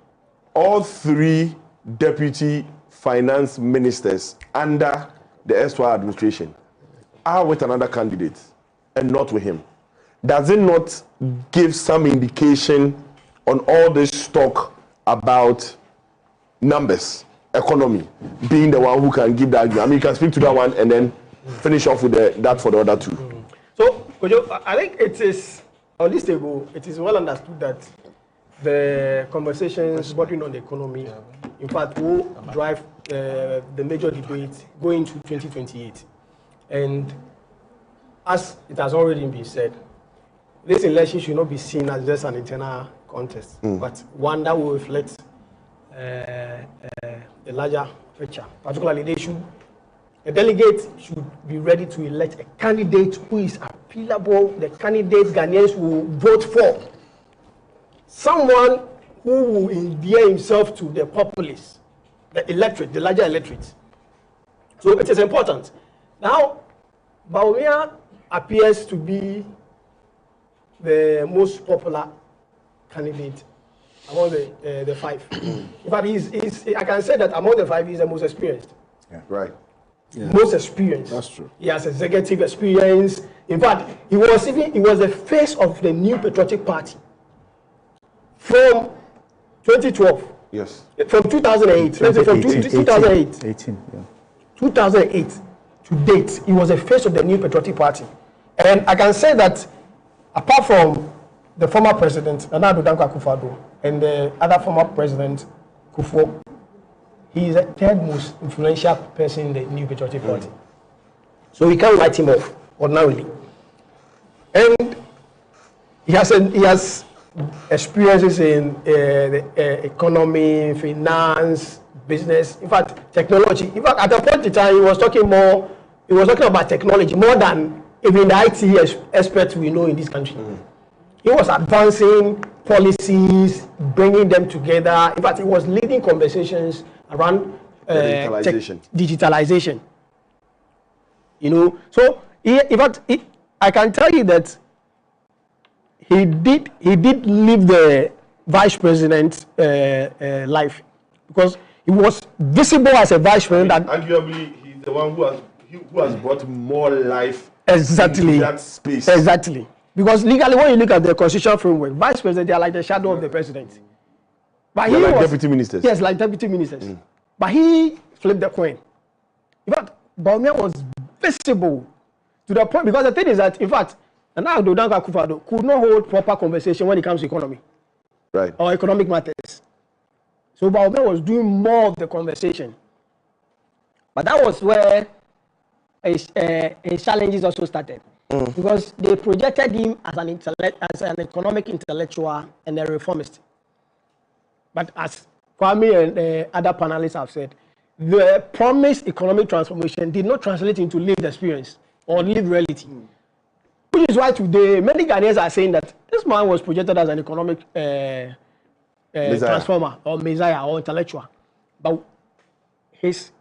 Speaker 6: all 3 deputy finance ministers under the erstwhile administration are with another candidate and not with him. Does it not give some indication on all this talk about numbers, economy, being the one who can give that argument? I mean, you can speak to that one and then finish off with that for the other 2.
Speaker 12: So, Kojo, I think it is, on this table, it is well understood that the conversations bordering on the economy, in fact, will drive the major debate going to 2028. And as it has already been said, this election should not be seen as just an internal contest, but one that will reflect the larger picture. Particularly, the delegate should be ready to elect a candidate who is appealable, the candidate Ghanaians will vote for. Someone who will endear himself to the populace, the electorate, the larger electorate. So it is important. Now, Bawumia appears to be the most popular candidate among the 5. In fact, I can say that among the 5, he's the most experienced.
Speaker 6: Yeah. Right.
Speaker 12: Yeah. Most experienced.
Speaker 14: That's true.
Speaker 12: He has executive experience. In fact, he was the face of the New Patriotic Party from 2012.
Speaker 6: Yes.
Speaker 12: From 2008. From 2008.
Speaker 1: 18, yeah.
Speaker 12: 2008 to date, he was the face of the New Patriotic Party. And I can say that apart from the former president, Nana Addo Dankwa Akufo-Addo, and the other former president, Kufuor, he is the 3rd most influential person in the New Patriotic Party. So we can't write him off ordinarily. And he has experiences in the economy, finance, business, in fact, technology. In fact, at a point in time, he was talking about technology more than even the IT experts we know in this country. He was advancing policies, bringing them together. In fact, he was leading conversations around digitalization. You know, so in fact, I can tell you that he did live the vice president life, because he was visible as a vice president.
Speaker 6: Arguably, he's the one who has brought more life
Speaker 12: exactly
Speaker 6: into that space.
Speaker 12: Exactly. Because legally, when you look at the constitutional framework, vice president, they are like the shadow of the president. But
Speaker 6: he like deputy ministers.
Speaker 12: Yes, like deputy ministers. But he flipped the coin. In fact, Bawumia was visible to the point, because the thing is that, in fact, Nana Addo Dankwa Akufo-Addo could not hold proper conversation when it comes to economy.
Speaker 6: Right.
Speaker 12: Or economic matters. So Bawumia was doing more of the conversation. But that was where his challenges also started. Because they projected him as an economic intellectual and a reformist. But as Kwame and other panelists have said, the promised economic transformation did not translate into lived experience or lived reality. Which is why today many Ghanaians are saying that this man was projected as an economic transformer or messiah or intellectual. But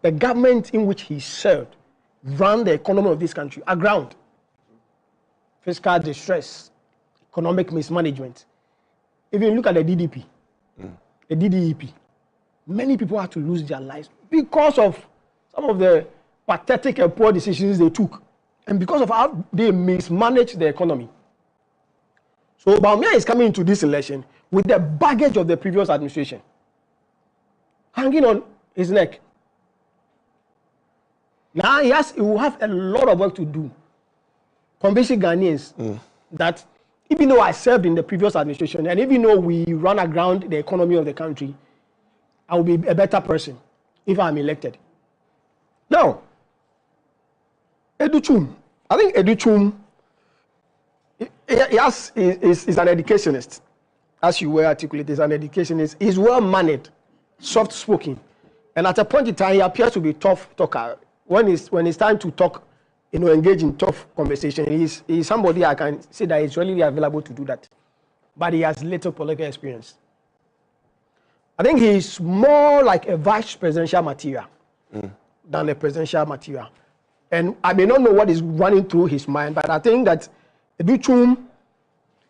Speaker 12: the government in which he served ran the economy of this country aground. Fiscal distress, economic mismanagement. If you look at the DDP, the DDEP, many people had to lose their lives because of some of the pathetic and poor decisions they took, and because of how they mismanaged the economy. So Bawumia is coming into this election with the baggage of the previous administration hanging on his neck. Now he will have a lot of work to do. Convincing Ghanaians that even though I served in the previous administration and even though we run aground the economy of the country, I will be a better person if I'm elected. Now, Educhum, I think Educhum is an educationist, as you were articulated, is an educationist. He's well-mannered, soft-spoken, and at a point in time, he appears to be a tough talker. When it's time to talk, engage in tough conversation, he's somebody I can say that is really available to do that. But he has little political experience. I think he's more like a vice presidential material than a presidential material. And I may not know what is running through his mind, but I think that Educhum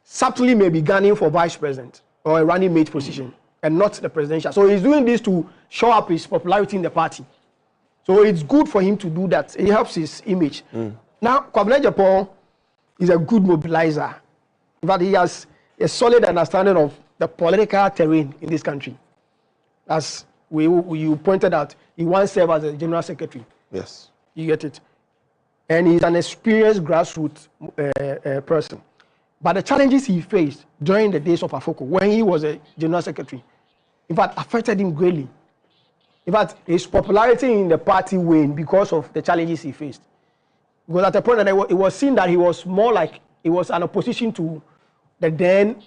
Speaker 12: subtly may be gunning for vice president or a running mate position and not the presidential. So he's doing this to show up his popularity in the party. So it's good for him to do that. It helps his image. Now, Kwabena Japan is a good mobilizer, but he has a solid understanding of the political terrain in this country. As you pointed out, he once served as a general secretary.
Speaker 6: Yes.
Speaker 12: You get it? And he's an experienced grassroots person. But the challenges he faced during the days of Afoko, when he was a general secretary, in fact, affected him greatly. In fact, his popularity in the party waned because of the challenges he faced. Because at the point that it was seen that he was more like, he was an opposition to the then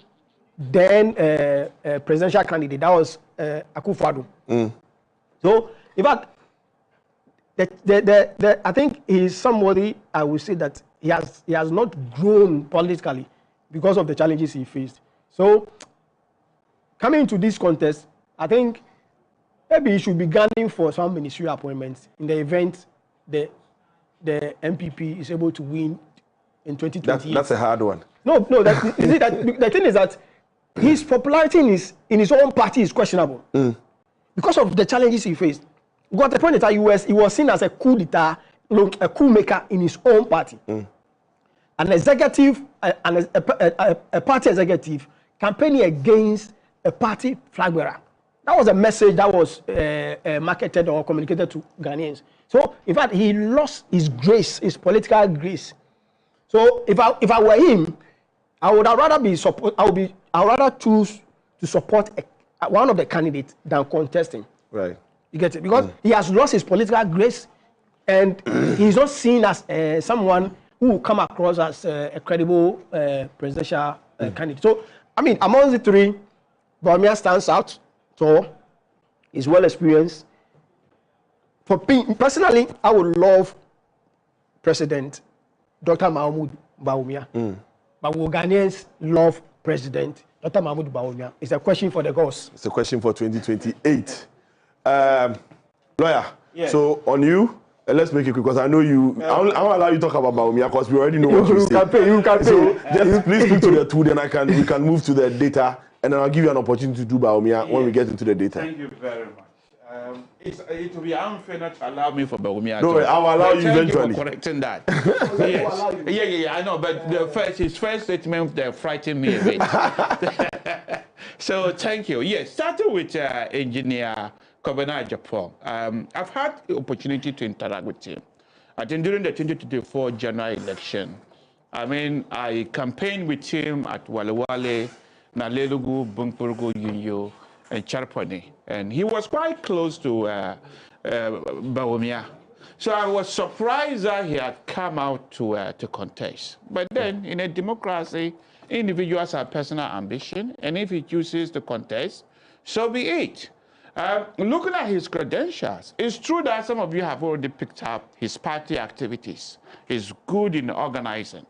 Speaker 12: presidential candidate, that was Akufo-Addo. So, in fact, I think he's somebody, I would say that he has not grown politically because of the challenges he faced. So, coming into this contest, I think maybe he should be gunning for some ministerial appointments in the event the NPP is able to win in 2028.
Speaker 6: That's a hard one.
Speaker 12: No, the thing is that his popularity in his own party is questionable because of the challenges he faced. Got the point that he was seen as a coup d'etat, a coup maker in his own party. An executive, a party executive campaigning against a party flag bearer. That was a message that was marketed or communicated to Ghanaians. So, in fact, he lost his grace, his political grace. So, if I were him, I would rather choose to support one of the candidates than contesting.
Speaker 6: Right.
Speaker 12: You get it? Because he has lost his political grace, and he's not seen as someone who will come across as a credible presidential candidate. So, I mean, among the three, Bawumia stands out. So, he's well experienced. Personally, I would love President Dr. Mahmoud Bawumia. But will Ghanaians love President Dr. Mahmoud Bawumia? It's a question for the gods.
Speaker 6: It's a question for 2028. Lawyer,
Speaker 12: yeah.
Speaker 6: So on you, let's make it quick because I know you. I won't allow you to talk about Bawumia because we already know what you say.
Speaker 12: You can pay.
Speaker 6: So just please speak to the two, then we can move to the data, and then I'll give you an opportunity to do Bawumia when we get into the data.
Speaker 3: Thank you very much. It will be unfair not to allow me for Bawumia.
Speaker 6: No, I'll allow you eventually.
Speaker 3: Thank you for correcting that. Yes. Yeah, I know, but his first statement frightened me a bit. So thank you. Yes, starting with Engineer Kwabena Japan. I've had the opportunity to interact with him. I think during the 2024 general election, I mean, I campaigned with him at Walewale, Nalelugu, Bunkpurgu, Yunyo, and Charpani. And he was quite close to Bawumia. So I was surprised that he had come out to contest. But then, in a democracy, individuals have personal ambition, and if he chooses to contest, so be it. Looking at his credentials, it's true that some of you have already picked up his party activities. He's good in organizing.